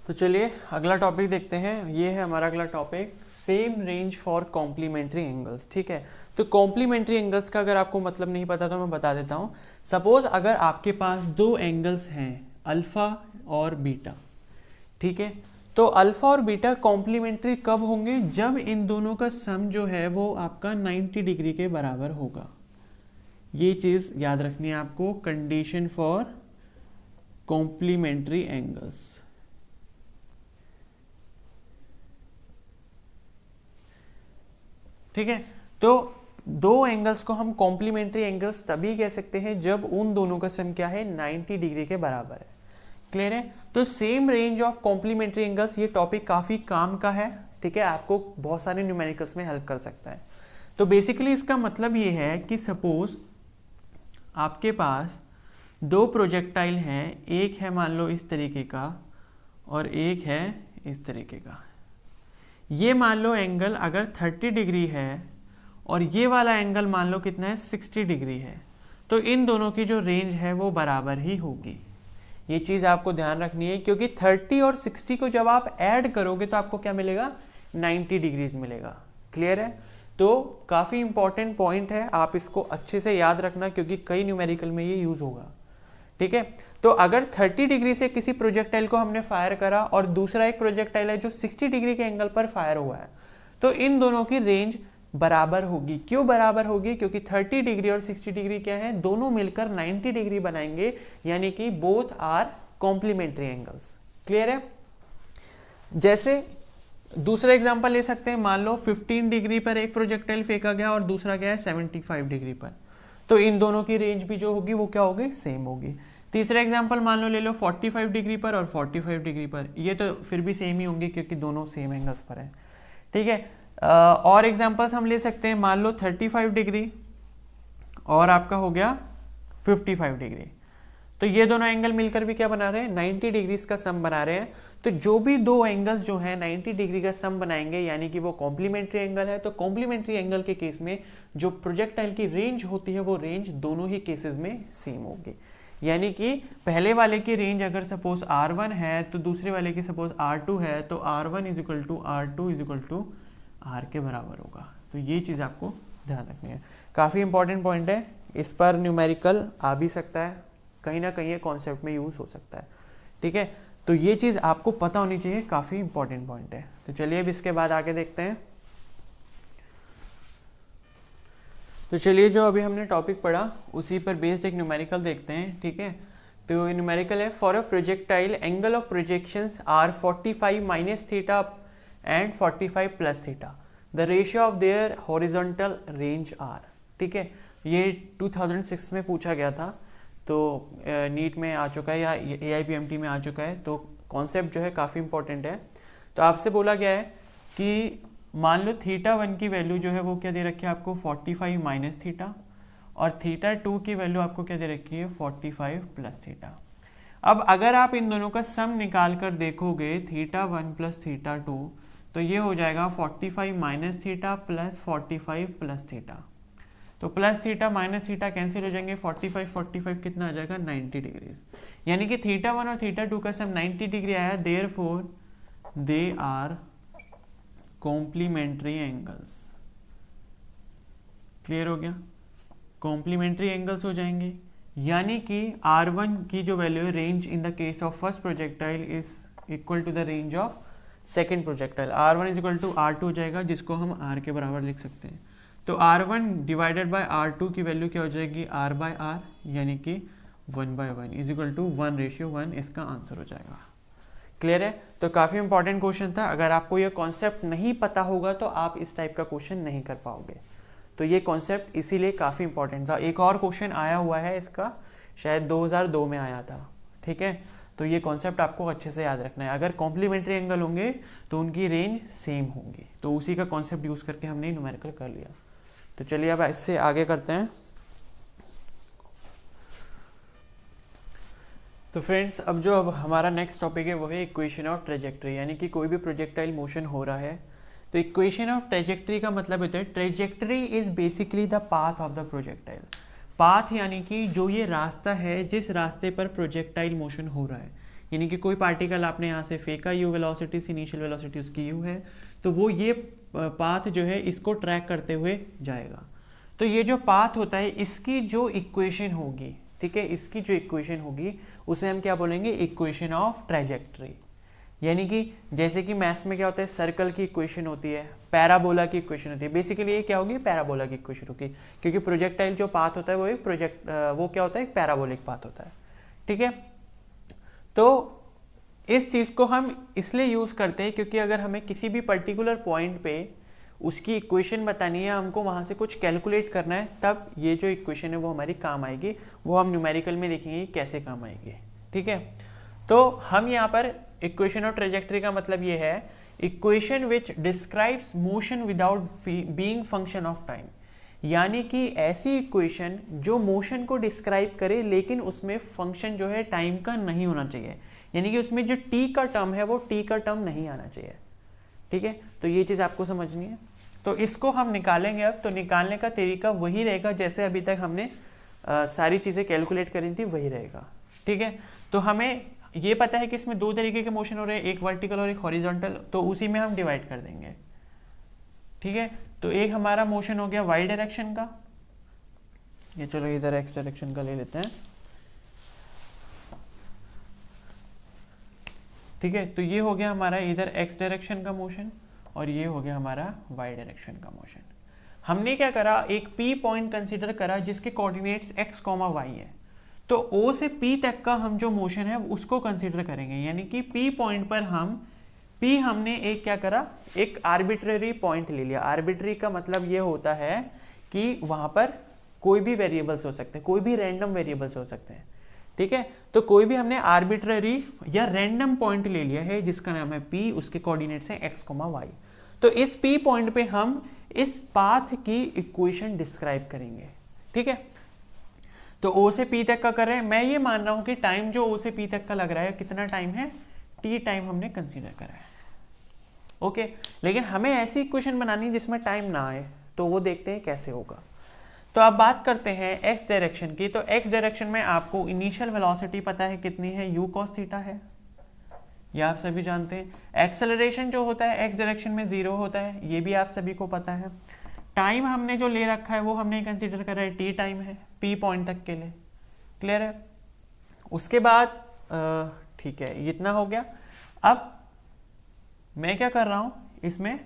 तो चलिए अगला टॉपिक देखते हैं। ये है हमारा अगला topic, same range for complementary angles. ठीक है। तो कॉम्प्लीमेंट्री एंगल्स का अगर आपको मतलब नहीं पता तो मैं बता देता हूँ। सपोज अगर आपके पास दो एंगल्स हैं, अल्फा और बीटा, ठीक है, तो अल्फा और बीटा कॉम्प्लीमेंट्री कब होंगे, जब इन दोनों का सम जो है वो आपका 90 डिग्री के बराबर होगा। ये चीज़ याद रखनी है आपको, कंडीशन फॉर कॉम्प्लीमेंट्री एंगल्स। ठीक है। तो दो एंगल्स को हम कॉम्प्लीमेंट्री एंगल्स तभी कह सकते हैं जब उन दोनों का सम क्या है 90 डिग्री के बराबर है। क्लियर है? तो same range of complementary angles, ये टॉपिक काफी काम का है, ठीक है, आपको बहुत सारे न्यूमेरिकल्स में हेल्प कर सकता है। तो बेसिकली इसका मतलब ये है कि सपोज आपके पास दो प्रोजेक्टाइल हैं, एक है मान लो इस तरीके का और एक है इस तरीके का। ये मान लो एंगल अगर 30 डिग्री है और ये वाला एंगल मान लो कितना है 60 डिग्री है, तो इन दोनों की जो रेंज है वो बराबर ही होगी। ये चीज़ आपको ध्यान रखनी है, क्योंकि 30 और 60 को जब आप ऐड करोगे तो आपको क्या मिलेगा, 90 डिग्रीज मिलेगा। क्लियर है? तो काफ़ी इंपॉर्टेंट पॉइंट है, आप इसको अच्छे से याद रखना, क्योंकि कई न्यूमेरिकल में ये यूज होगा। ठीक है? तो अगर 30 डिग्री से किसी प्रोजेक्टाइल को हमने फायर करा और दूसरा एक प्रोजेक्टाइल है जो 60 डिग्री के एंगल पर फायर हुआ है, तो इन दोनों की रेंज बराबर होगी। क्यों बराबर होगी? क्योंकि 30 डिग्री और 60 डिग्री क्या है, दोनों मिलकर 90 डिग्री बनाएंगे, यानी कि both are complementary angles. Clear है? जैसे दूसरा एग्जांपल ले सकते हैं, मान लो 15 डिग्री पर एक प्रोजेक्टाइल फेंका गया और दूसरा गया है 75 डिग्री पर, तो इन दोनों की रेंज भी जो होगी वो क्या होगी, सेम होगी। तीसरा एग्जांपल मान लो ले लो 45 डिग्री पर और 45 डिग्री पर, ये तो फिर भी सेम ही होंगे क्योंकि दोनों सेम एंगल्स पर है। ठीक है? और एग्जांपल्स हम ले सकते हैं, मान लो 35 डिग्री और आपका हो गया 55 डिग्री, तो ये दोनों एंगल मिलकर भी क्या बना रहे हैं, 90 डिग्रीज का सम बना रहे हैं। तो जो भी दो एंगल्स जो हैं 90 डिग्री का सम बनाएंगे, यानी कि वो कॉम्प्लीमेंट्री एंगल है। तो कॉम्प्लीमेंट्री एंगल के केस में जो प्रोजेक्टाइल की रेंज होती है वो रेंज दोनों ही केसेस में सेम होगी। यानी कि पहले वाले की रेंज अगर सपोज R1 है तो दूसरे वाले की सपोज R2 है, तो R1 is equal to R2 is equal to R के बराबर होगा। तो ये चीज़ आपको ध्यान रखनी है, काफ़ी इंपॉर्टेंट पॉइंट है, इस पर न्यूमेरिकल आ भी सकता है, कहीं ना कहीं ये कॉन्सेप्ट में यूज हो सकता है। ठीक है? तो ये चीज़ आपको पता होनी चाहिए, काफ़ी इंपॉर्टेंट पॉइंट है। तो चलिए अब इसके बाद आगे देखते हैं। तो चलिए जो अभी हमने टॉपिक पढ़ा उसी पर बेस्ड एक न्यूमेरिकल देखते हैं। ठीक है? तो न्यूमेरिकल है, for a projectile angle of projections are 45 minus theta and 45 plus theta, the ratio of their horizontal range R. ठीक है? ये 2006 में पूछा गया था, तो नीट में आ चुका है या AIPMT में आ चुका है, तो कॉन्सेप्ट जो है काफ़ी इंपॉर्टेंट है। तो आपसे बोला गया है कि मान लो θ1 की वैल्यू जो है वो क्या दे रखी है आपको 45 माइनस थीटा, और θ2 की वैल्यू आपको क्या दे रखी है 45 प्लस थीटा। अब अगर आप इन दोनों का सम निकाल कर देखोगे θ1 प्लस θ2, तो ये हो जाएगा 45 minus theta plus 45 plus theta. तो plus theta minus theta cancel हो जाएंगे, 45 कितना आ जाएगा 90 डिग्रीज, यानी कि θ1 और θ2 का सम 90 डिग्री आया, therefore they are complementary angles. Clear हो गया? कॉम्प्लीमेंट्री एंगल्स हो जाएंगे, यानी कि R1 की जो वैल्यू है, range in the case of first projectile is equal to the range of second projectile. R1 is equal to R2 हो जाएगा, जिसको हम R के बराबर लिख सकते हैं। तो R1 डिवाइडेड बाय R2 की वैल्यू क्या हो जाएगी, R बाय R, यानी कि 1/1 इज इक्वल टू 1:1, इसका आंसर हो जाएगा। क्लियर है? तो काफ़ी इंपॉर्टेंट क्वेश्चन था, अगर आपको ये कॉन्सेप्ट नहीं पता होगा तो आप इस टाइप का क्वेश्चन नहीं कर पाओगे। तो ये कॉन्सेप्ट इसीलिए काफ़ी इंपॉर्टेंट था। एक और क्वेश्चन आया हुआ है इसका, शायद 2002 में आया था। ठीक है? तो ये कॉन्सेप्ट आपको अच्छे से याद रखना है, अगर कॉम्प्लीमेंट्री एंगल होंगे तो उनकी रेंज सेम होंगी। तो उसी का कॉन्सेप्ट यूज़ करके हमने न्यूमेरिकल कर लिया। तो चलिए अब इससे आगे करते हैं। तो फ्रेंड्स, अब जो अब हमारा नेक्स्ट टॉपिक है वो है इक्वेशन ऑफ ट्रेजेक्ट्री, यानी कि कोई भी प्रोजेक्टाइल मोशन हो रहा है तो इक्वेशन ऑफ ट्रेजेक्ट्री का मतलब होता है, trajectory is basically the path of the projectile. Path यानी कि जो ये रास्ता है जिस रास्ते पर प्रोजेक्टाइल मोशन हो रहा है, यानी कि कोई पार्टिकल आपने यहाँ से फेंका, यू वेलोसिटी से इनिशियल वेलोसिटी उसकी यू है, तो वो ये पाथ जो है इसको ट्रैक करते हुए जाएगा। तो ये जो पाथ होता है इसकी जो इक्वेशन होगी, ठीक है, इसकी जो इक्वेशन होगी उसे हम क्या बोलेंगे, इक्वेशन ऑफ ट्रेजेक्ट्री। यानी कि जैसे कि मैथ्स में क्या होता है, सर्कल की इक्वेशन होती है, पैराबोला की इक्वेशन होती है, बेसिकली ये क्या होगी, पैराबोला की इक्वेशन होगी, क्योंकि प्रोजेक्टाइल जो पाथ होता है वो एक वो क्या होता है, एक पैराबोलिक पाथ होता है। ठीक है? तो इस चीज़ को हम इसलिए यूज़ करते हैं क्योंकि अगर हमें किसी भी पर्टिकुलर पॉइंट पे उसकी इक्वेशन बतानी है, हमको वहाँ से कुछ कैलकुलेट करना है, तब ये जो इक्वेशन है वो हमारी काम आएगी। वो हम न्यूमेरिकल में देखेंगे कैसे काम आएगी। ठीक है, तो हम यहाँ पर इक्वेशन ऑफ ट्रेजेक्टरी का मतलब ये है equation which describes motion without being function of time, यानी कि ऐसी इक्वेशन जो मोशन को डिस्क्राइब करे लेकिन उसमें फंक्शन जो है टाइम का नहीं होना चाहिए, यानी कि उसमें जो टी का टर्म है वो टी का टर्म नहीं आना चाहिए। ठीक है, तो ये चीज़ आपको समझनी है। तो इसको हम निकालेंगे अब। तो निकालने का तरीका वही रहेगा जैसे अभी तक हमने सारी चीज़ें कैलकुलेट करी थी, वही रहेगा। ठीक है, तो हमें ये पता है कि इसमें दो तरीके के मोशन हो रहे हैं, एक वर्टिकल और एक हॉरिजॉन्टल, तो उसी में हम डिवाइड कर देंगे। ठीक है, तो एक हमारा मोशन हो गया वाई डायरेक्शन का, ये चलो इधर एक्स डायरेक्शन का ले लेते हैं। ठीक है, तो ये हो गया हमारा इधर एक्स डायरेक्शन का मोशन और ये हो गया हमारा वाई डायरेक्शन का मोशन। हमने क्या करा, एक पी पॉइंट कंसीडर करा जिसके कोऑर्डिनेट्स एक्स कॉमा वाई है। तो ओ से पी तक का हम जो मोशन है उसको कंसीडर करेंगे, यानी कि पी पॉइंट पर हमने एक क्या करा, एक आर्बिट्ररी पॉइंट ले लिया। आर्बिट्ररी का मतलब ये होता है कि वहां पर कोई भी वेरिएबल्स हो सकते हैं, कोई भी रैंडम वेरिएबल्स हो सकते हैं। ठीक है, तो कोई भी हमने आर्बिट्ररी या रैंडम पॉइंट ले लिया है जिसका नाम है पी, उसके कोऑर्डिनेट्स हैं एक्स कोमा वाई। तो इस पी पॉइंट पे हम इस पाथ की इक्वेशन डिस्क्राइब करेंगे। ठीक है, तो ओ से पी तक का कर रहे हैं। मैं ये मान रहा हूं कि टाइम जो ओ से पी तक का लग रहा है कितना टाइम है, टी टाइम हमने कंसीडर करा है। ओके, लेकिन हमें ऐसी इक्वेशन बनानी है जिसमें टाइम ना आए, तो वो देखते हैं कैसे होगा। तो अब बात करते हैं एक्स डायरेक्शन की। तो एक्स डायरेक्शन में आपको इनिशियल वेलोसिटी पता है कितनी है, यू कॉस थीटा है, ये आप सभी जानते हैं। एक्सेलरेशन जो होता है एक्स डायरेक्शन में 0 होता है, ये भी आप सभी को पता है। टाइम हमने जो ले रखा है वो हमने कंसीडर करा है टी टाइम है पी पॉइंट तक के लिए। क्लियर है, उसके बाद ठीक है, इतना हो गया। अब मैं क्या कर रहा हूं, इसमें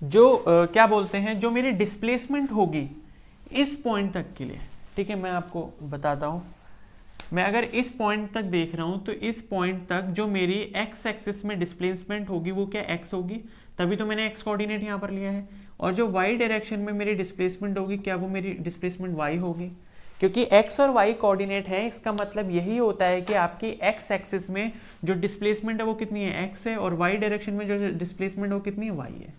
जो क्या बोलते हैं, जो मेरी डिस्प्लेसमेंट होगी इस पॉइंट तक के लिए। ठीक है, मैं आपको बताता हूं। मैं अगर इस पॉइंट तक देख रहा हूं तो इस पॉइंट तक जो मेरी एक्स एक्सिस में डिस्प्लेसमेंट होगी वो क्या एक्स होगी, तभी तो मैंने एक्स कोऑर्डिनेट यहां पर लिया है। और जो वाई डायरेक्शन में मेरी डिस्प्लेसमेंट होगी, क्या वो मेरी डिस्प्लेसमेंट वाई होगी, क्योंकि एक्स और वाई कोऑर्डिनेट है। इसका मतलब यही होता है कि आपकी एक्स एक्सिस में जो डिस्प्लेसमेंट है वो कितनी है, एक्स है, और वाई डायरेक्शन में जो डिस्प्लेसमेंट वो कितनी है, वाई है।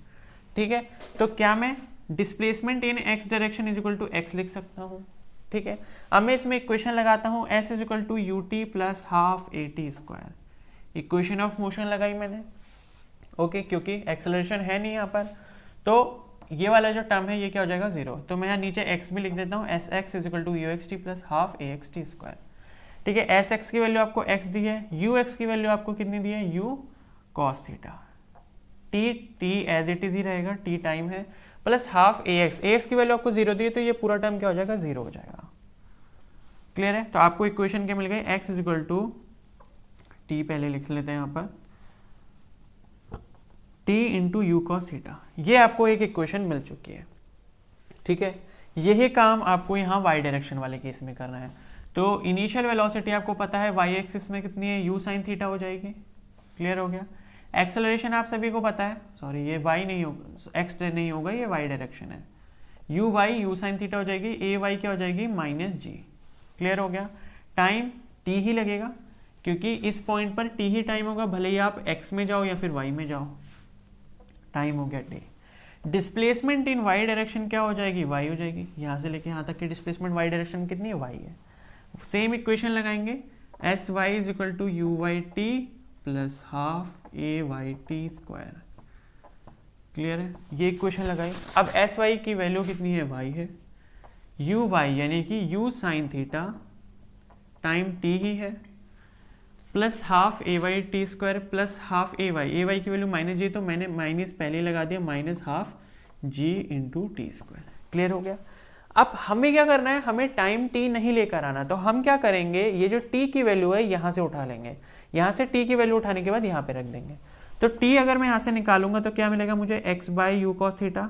ठीक है, तो क्या मैं displacement in X direction is equal to X लिख सकता हूँ। ठीक है, अब मैं इसमें इक्वेशन लगाता हूँ, S is equal to U T plus half A T square. Equation of motion लगाई मैंने। ओके, क्योंकि एक्सेलरेशन है नहीं यहाँ पर, तो ये वाला जो टर्म है ये क्या हो जाएगा, 0। तो मैं यहाँ नीचे x भी लिख देता हूँ, S x is equal to you x T plus half A x T square. ठीक है, एस एक्स की वैल्यू आपको x दी है, यू एक्स की वैल्यू आपको कितनी दी है, U cos theta. T as it is ही रहेगा, टी टाइम है, प्लस हाफ ए एक्स की वैल्यू आपको 0 दी है, तो ये पूरा टर्म क्या हो जाएगा, 0 हो जाएगा। क्लियर है, तो आपको इक्वेशन क्या मिल गई, x is equal to T, पहले लिख लेते हैं यहाँ पर, t into U cos theta. ये आपको एक इक्वेशन मिल चुकी है। ठीक है, यही काम आपको यहाँ y डायरेक्शन वाले केस में करना है। तो इनिशियल वेलोसिटी आपको पता है y एक्सिस में कितनी है, u साइन थीटा हो जाएगी। क्लियर हो गया। एक्सेलरेशन आप सभी को पता है, सॉरी ये y नहीं होगा, x नहीं होगा, ये y डायरेक्शन है, u साइन थीटा हो जाएगी, a y क्या हो जाएगी, माइनस जी। क्लियर हो गया। टाइम t ही लगेगा, क्योंकि इस पॉइंट पर t ही टाइम होगा, भले ही आप x में जाओ या फिर y में जाओ, टाइम हो गया T. Displacement in Y direction क्या हो जाएगी, वाई हो जाएगी। यहाँ से लेके यहाँ तक की डिस्प्लेसमेंट वाई डायरेक्शन कितनी है, वाई है। सेम इक्वेशन लगाएंगे, S Y is equal to you Y T plus half A Y T square. Clear है, ये इक्वेशन लगाई। अब एस वाई की वैल्यू कितनी है, वाई है, यू वाई यानी कि u sine theta time t ही है, प्लस हाफ ए Y T square plus half ए वाई की वैल्यू माइनस जी, तो मैंने माइनस पहले लगा दिया, minus half g into t square. Clear हो गया। अब हमें क्या करना है, हमें टाइम टी नहीं लेकर आना, तो हम क्या करेंगे, ये जो टी की वैल्यू है यहाँ से उठा लेंगे, यहाँ से टी की वैल्यू उठाने के बाद यहाँ पे रख देंगे। तो टी अगर मैं यहाँ से निकालूंगा तो क्या मिलेगा मुझे, X by U cos theta,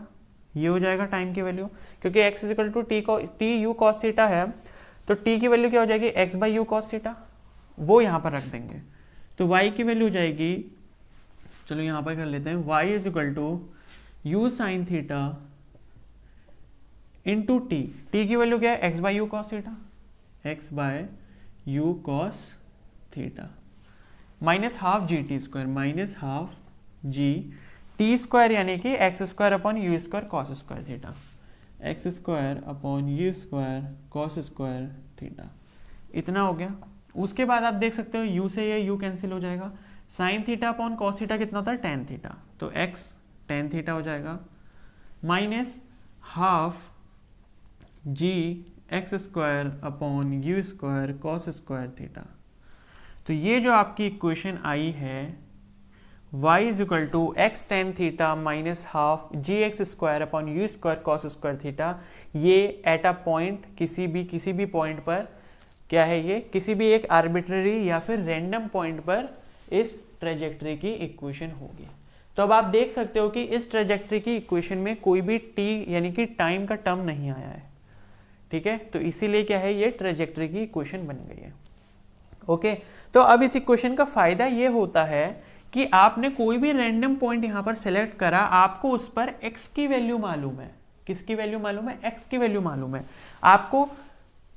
ये हो जाएगा टाइम की वैल्यू, क्योंकि X is equal to T U cos theta है, तो टी की वैल्यू क्या हो जाएगी, X by U cos theta, वो यहाँ पर रख देंगे। तो y की वैल्यू हो जाएगी चलो यहाँ पर कर लेते हैं y is equal to you sine theta into T. T की वैल्यू क्या है? X by U cos theta, X by you cos theta minus half G T square, minus half G T square यानी कि X square upon you square cos square theta, X square upon you square cos square theta. इतना हो गया। उसके बाद आप देख सकते हो u से ये u कैंसिल हो जाएगा, sine theta upon cos theta कितना होता है? टेन थीटा, तो x टेन थीटा हो जाएगा minus half ji x square upon you square cos square theta. तो ये जो आपकी इक्वेशन आई है y is equal to X tan theta minus half ji x square upon you square cos square theta, ये at a point किसी भी point पर क्या है? ये किसी भी एक आर्बिट्ररी या फिर रैंडम पॉइंट पर इस ट्रेजेक्ट्री की इक्वेशन होगी। तो अब आप देख सकते हो कि इस ट्रेजेक्ट्री की इक्वेशन में कोई भी t यानी कि टाइम का टर्म नहीं आया है, ठीक है? तो इसीलिए क्या है, ये ट्रेजेक्ट्री की इक्वेशन बन गई है। ओके, तो अब इस इक्वेशन का फायदा ये होता है कि आपने कोई भी रैंडम पॉइंट यहाँ पर सेलेक्ट करा, आपको उस पर x की वैल्यू मालूम है। किसकी वैल्यू मालूम है? x की वैल्यू मालूम है। आपको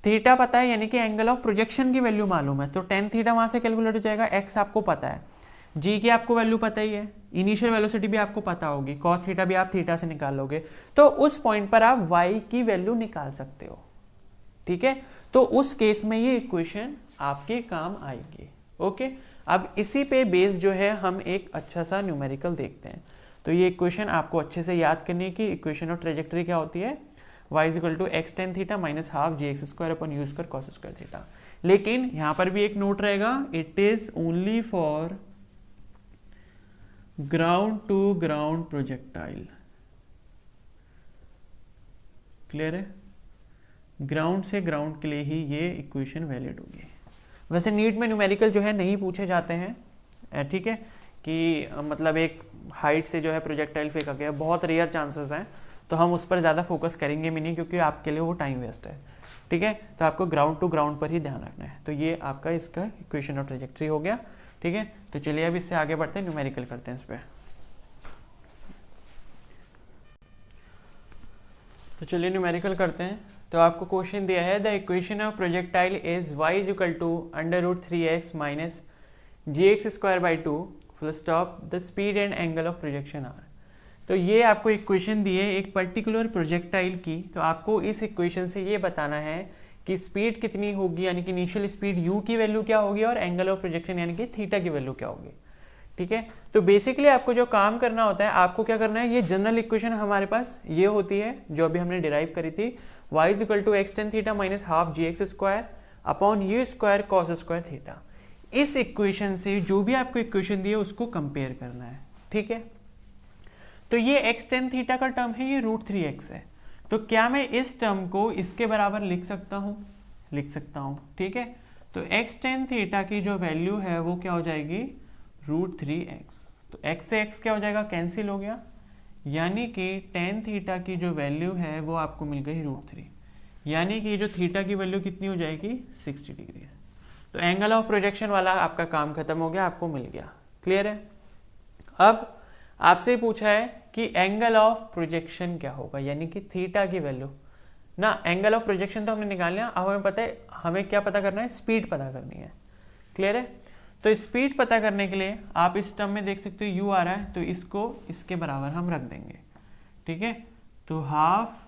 थीटा पता है यानी कि एंगल ऑफ प्रोजेक्शन की वैल्यू मालूम है, तो टेन थीटा वहां से कैलकुलेट हो जाएगा। x आपको पता है, g की आपको वैल्यू पता ही है, इनिशियल वेलोसिटी भी आपको पता होगी, cos थीटा भी आप थीटा से निकाल लोगे, तो उस पॉइंट पर आप y की वैल्यू निकाल सकते हो, ठीक है? तो उस केस में ये इक्वेशन आपके काम आएगी। ओके, अब इसी पे बेस जो है हम एक अच्छा सा न्यूमेरिकल देखते हैं। तो ये इक्वेशन आपको अच्छे से याद करनी है कि इक्वेशन ऑफ ट्रेजेक्ट्री क्या होती है? y is equal to X tan theta minus half ji x square upon you square cos square theta. लेकिन यहां पर भी एक नोट रहेगा, it is only for ground to ground projectile. Clear है? ग्राउंड से ग्राउंड के लिए ही ये इक्वेशन वैलिड होगी। वैसे नीट में न्यूमेरिकल जो है नहीं पूछे जाते हैं, ठीक है? कि मतलब एक हाइट से जो है प्रोजेक्टाइल फेंका गया, बहुत रेयर चांसेस हैं, तो हम उस पर ज़्यादा फोकस करेंगे भी नहीं क्योंकि आपके लिए वो टाइम वेस्ट है, ठीक है? तो आपको ग्राउंड टू ग्राउंड पर ही ध्यान रखना है। तो ये आपका इसका इक्वेशन ऑफ ट्रेजेक्ट्री हो गया, ठीक है? तो चलिए अब इससे आगे बढ़ते हैं, न्यूमेरिकल करते हैं इस पर। तो चलिए न्यूमेरिकल करते हैं। तो आपको क्वेश्चन दिया है, the equation of projectile is y is equal to under root 3x minus G x square by two full stop the speed and angle of projection are. तो ये आपको इक्वेशन दी है एक पर्टिकुलर प्रोजेक्टाइल की, तो आपको इस इक्वेशन से ये बताना है कि स्पीड कितनी होगी, यानी कि इनिशियल स्पीड u की वैल्यू क्या होगी और एंगल ऑफ प्रोजेक्शन यानी कि थीटा की वैल्यू क्या होगी, ठीक है? तो बेसिकली आपको जो काम करना होता है, आपको क्या करना है, ये जनरल इक्वेशन हमारे पास ये होती है जो अभी हमने डिराइव करी थी, y is equal to X tan theta minus half ji x square upon you square cos square theta. इस इक्वेशन से जो भी आपको इक्वेशन दी है उसको कंपेयर करना है, ठीक है? तो ये एक्स टेन थीटा का टर्म है, ये रूट 3x है, तो क्या मैं इस टर्म को इसके बराबर लिख सकता हूँ? लिख सकता हूँ, ठीक है? तो एक्स टेन थीटा की जो वैल्यू है वो क्या हो जाएगी? Root 3x। तो x से x क्या हो जाएगा? कैंसिल हो गया, यानी कि टेन थीटा की जो वैल्यू है वो आपको मिल गई रूट 3, यानी कि जो थीटा की वैल्यू कितनी हो जाएगी? 60 डिग्री। तो एंगल ऑफ प्रोजेक्शन वाला आपका काम खत्म हो गया, आपको मिल गया। क्लियर है? अब आपसे पूछा है कि एंगल ऑफ प्रोजेक्शन क्या होगा, यानी कि थीटा की वैल्यू ना। एंगल ऑफ प्रोजेक्शन तो हमने निकाल लिया, अब हमें पता है हमें क्या पता करना है? स्पीड पता करनी है। क्लियर है? तो स्पीड पता करने के लिए आप इस टर्म में देख सकते हो u आ रहा है, तो इसको इसके बराबर हम रख देंगे, ठीक है? तो half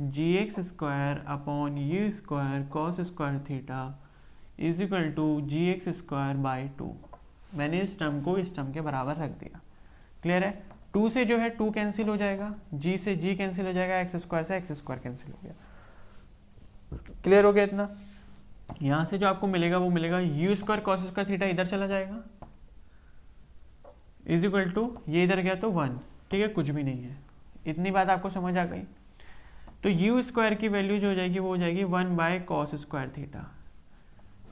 ji x square upon you square cos square theta is equal to G x square by two. मैंने इस टर्म को इस टर्म के बराबर रख दिया। क्लियर है? 2 से जो है 2 कैंसिल हो जाएगा, g से g कैंसिल हो जाएगा, एक्स स्क्वायर से एक्स स्क्वायर कैंसिल हो गया। क्लियर हो गया इतना? यहां से जो आपको मिलेगा वो मिलेगा you square cos square theta इधर चला जाएगा इज इक्वल टू ये इधर गया तो 1, ठीक है? कुछ भी नहीं है। इतनी बात आपको समझ आ गई? तो यू स्क्वायर की वैल्यू जो हो जाएगी वो हो जाएगी 1 बाय कॉस स्क्वायर थीटा।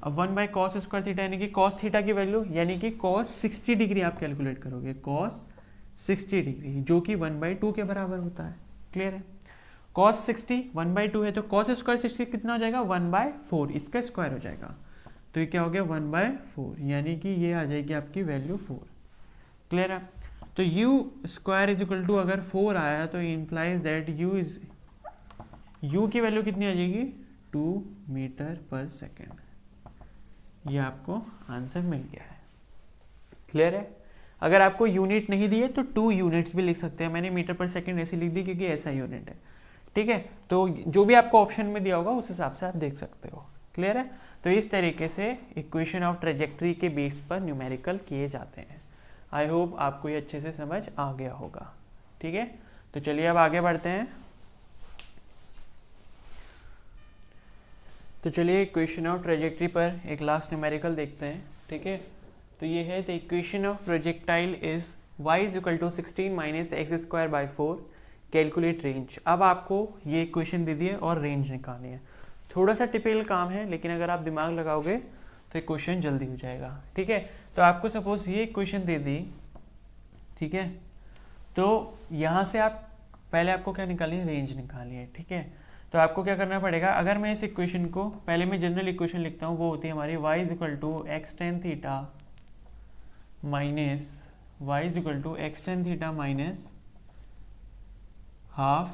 अब 1 बाय कॉस स्क्वायर थीटा यानी कि कॉस थीटा की वैल्यू, यानी कि कॉस 60 डिग्री आप कैलकुलेट करोगे, कॉस 60 डिग्री जो कि 1/2 के बराबर होता है। क्लियर है? cos 60 1/2 है, तो cos स्क्वायर 60 कितना हो जाएगा? 1/4, इसका स्क्वायर हो जाएगा, तो ये क्या हो गया? 1/4, यानी कि ये आ जाएगी आपकी वैल्यू 4। क्लियर है? तो U square is equal to अगर 4 आया तो इम्प्लाइज दैट यू की वैल्यू कितनी आ जाएगी 2 मीटर पर सेकेंड। ये आपको आंसर मिल गया है। क्लियर है? अगर आपको यूनिट नहीं दी है तो 2 यूनिट्स भी लिख सकते हैं। मैंने मीटर पर सेकेंड ऐसे लिख दी क्योंकि ऐसा यूनिट है। ठीक है, तो जो भी आपको ऑप्शन में दिया होगा उस हिसाब से आप देख सकते हो। क्लियर है? तो इस तरीके से इक्वेशन ऑफ ट्रेजेक्ट्री के बेस पर न्यूमेरिकल किए जाते हैं। आई होप आपको ये अच्छे से समझ आ गया होगा। ठीक है, तो चलिए अब आगे बढ़ते हैं। तो चलिए इक्वेशन ऑफ ट्रेजेक्ट्री पर एक लास्ट न्यूमेरिकल देखते हैं। ठीक है, तो ये है the equation of projectile is y is equal to 16 minus X square by 4 calculate range. अब आपको ये इक्वेशन दे दी है और रेंज निकालनी है। थोड़ा सा टिपिकल काम है, लेकिन अगर आप दिमाग लगाओगे तो इक्वेशन जल्दी हो जाएगा। ठीक है, तो आपको सपोज ये इक्वेशन दे दी। ठीक है, तो यहाँ से आप पहले आपको क्या निकालनी है, रेंज निकालनी है। ठीक है, तो आपको क्या करना पड़ेगा, अगर मैं इस इक्वेशन को पहले मैं जनरल इक्वेशन लिखता हूँ, वो होती है हमारी y is equal to X tan theta minus y is equal to X tan theta minus half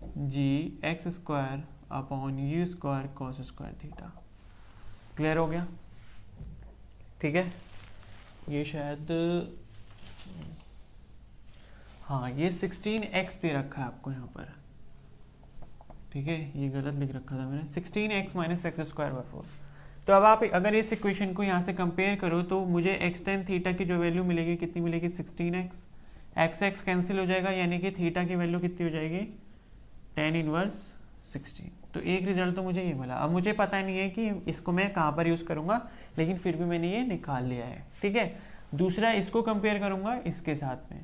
ji x square upon you square cos square theta. Clear हो गया? ठीक है, ये शायद हाँ ये 16x दे रखा है आपको यहाँ पर। ठीक है, ये गलत लिख रखा था मैंने, 16x minus X square by 4। तो अब आप अगर इस इक्वेशन को यहाँ से कंपेयर करो तो मुझे एक्स टेन थीटा की जो वैल्यू मिलेगी कितनी मिलेगी 16x, एक्स एक्स कैंसिल हो जाएगा, यानी कि थीटा की वैल्यू कितनी हो जाएगी 10 इनवर्स 16। तो एक रिजल्ट तो मुझे ये मिला। अब मुझे पता नहीं है कि इसको मैं कहाँ पर यूज़ करूँगा, लेकिन फिर भी मैंने ये निकाल लिया है। ठीक है, दूसरा इसको कंपेयर करूँगा इसके साथ में,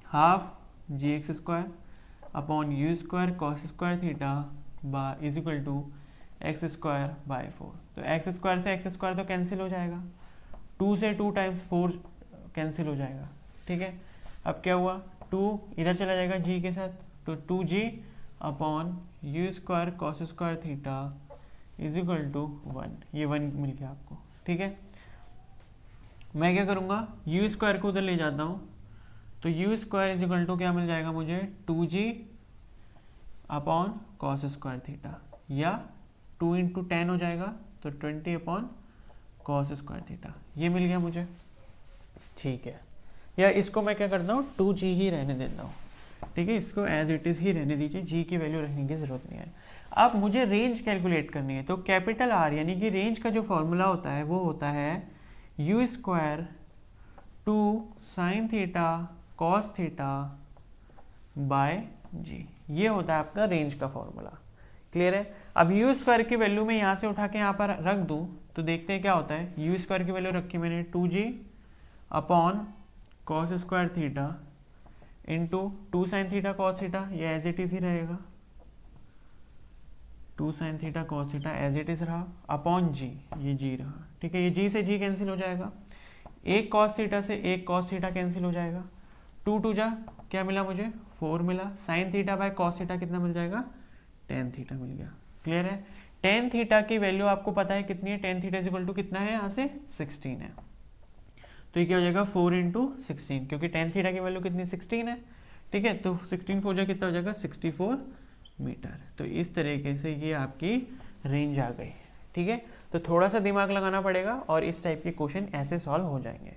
half ji x square upon you square cos square theta बा is equal to x square by 4। तो एक्स स्क्वायर से एक्स स्क्वायर तो कैंसिल हो जाएगा, 2 से 2 टाइम्स 4 कैंसिल हो जाएगा। ठीक है, अब क्या हुआ, 2 इधर चला जाएगा जी के साथ, तो 2g upon you square cos square theta is equal to 1। ये 1 मिल गया आपको। ठीक है, मैं क्या करूँगा, यू स्क्वायर को उधर ले जाता हूँ, तो U square is equal to क्या मिल जाएगा मुझे 2g upon cos square theta, या 2 इंटू 10 हो जाएगा तो 20 अपॉन कॉस स्क्वायर थीटा। ये मिल गया मुझे। ठीक है, या इसको मैं क्या करता हूँ 2g ही रहने देता हूँ। ठीक है, इसको एज इट इज़ ही रहने दीजिए, g की वैल्यू रखने की ज़रूरत नहीं है। अब मुझे रेंज कैलकुलेट करनी है, तो कैपिटल R यानी कि रेंज का जो फॉर्मूला होता है वो होता है u square 2 sine theta cos theta by g. ये होता है आपका रेंज का फॉर्मूला। क्लियर है? अब यू स्क्वायर की वैल्यू मैं यहाँ से उठा के यहाँ पर रख दूँ तो देखते हैं क्या होता है। यू स्क्वायर की वैल्यू रखी मैंने 2g upon cos square theta into 2 sine theta cos theta, ये एज इट इज़ ही रहेगा, 2 sine theta cos theta as it is रहा, अपॉन जी, ये जी रहा। ठीक है, ये जी से जी कैंसिल हो जाएगा, एक कॉस थीटा से एक कॉस थीटा कैंसिल हो जाएगा, 2 2 जा क्या मिला मुझे 4 मिला, sine theta by cos theta कितना मिल जाएगा 10 थीटा मिल गया। क्लियर है? 10 थीटा की वैल्यू आपको पता है कितनी है, 10 थीटा इज इक्वल टू कितना है यहाँ से 16 है, तो ये क्या हो जाएगा 4 इंटू 16, क्योंकि 10 थीटा की वैल्यू कितनी 16 है। ठीक है, तो 16 4 जा कितना हो जाएगा 64 मीटर। तो इस तरीके से ये आपकी रेंज आ गई। ठीक है, तो थोड़ा सा दिमाग लगाना पड़ेगा और इस टाइप के क्वेश्चन ऐसे सॉल्व हो जाएंगे।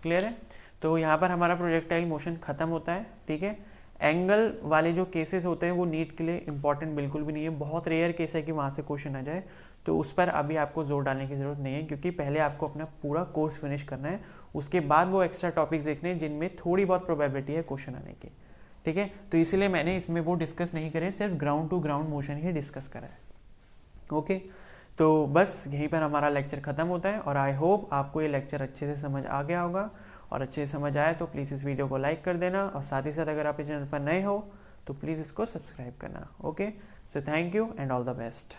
क्लियर है? तो यहाँ पर हमारा प्रोजेक्टाइल मोशन खत्म होता है। ठीक है, एंगल वाले जो केसेस होते हैं वो नीट के लिए इंपॉर्टेंट बिल्कुल भी नहीं है, बहुत रेयर केस है कि वहाँ से क्वेश्चन आ जाए, तो उस पर अभी आपको जोर डालने की ज़रूरत नहीं है, क्योंकि पहले आपको अपना पूरा कोर्स फिनिश करना है, उसके बाद वो एक्स्ट्रा टॉपिक्स देखने हैं जिनमें थोड़ी बहुत प्रोबेबिलिटी है क्वेश्चन आने की। ठीक है, तो इसीलिए मैंने इसमें वो डिस्कस नहीं करे, सिर्फ ग्राउंड टू ग्राउंड मोशन ही डिस्कस करा है। ओके, तो बस यहीं पर हमारा लेक्चर ख़त्म होता है, और आई होप आपको ये लेक्चर अच्छे से समझ आ गया होगा, और अच्छे से समझ आए तो प्लीज़ इस वीडियो को लाइक कर देना, और साथ ही साथ अगर आप इस चैनल पर नए हो तो प्लीज़ इसको सब्सक्राइब करना। Okay, so thank you and all the best.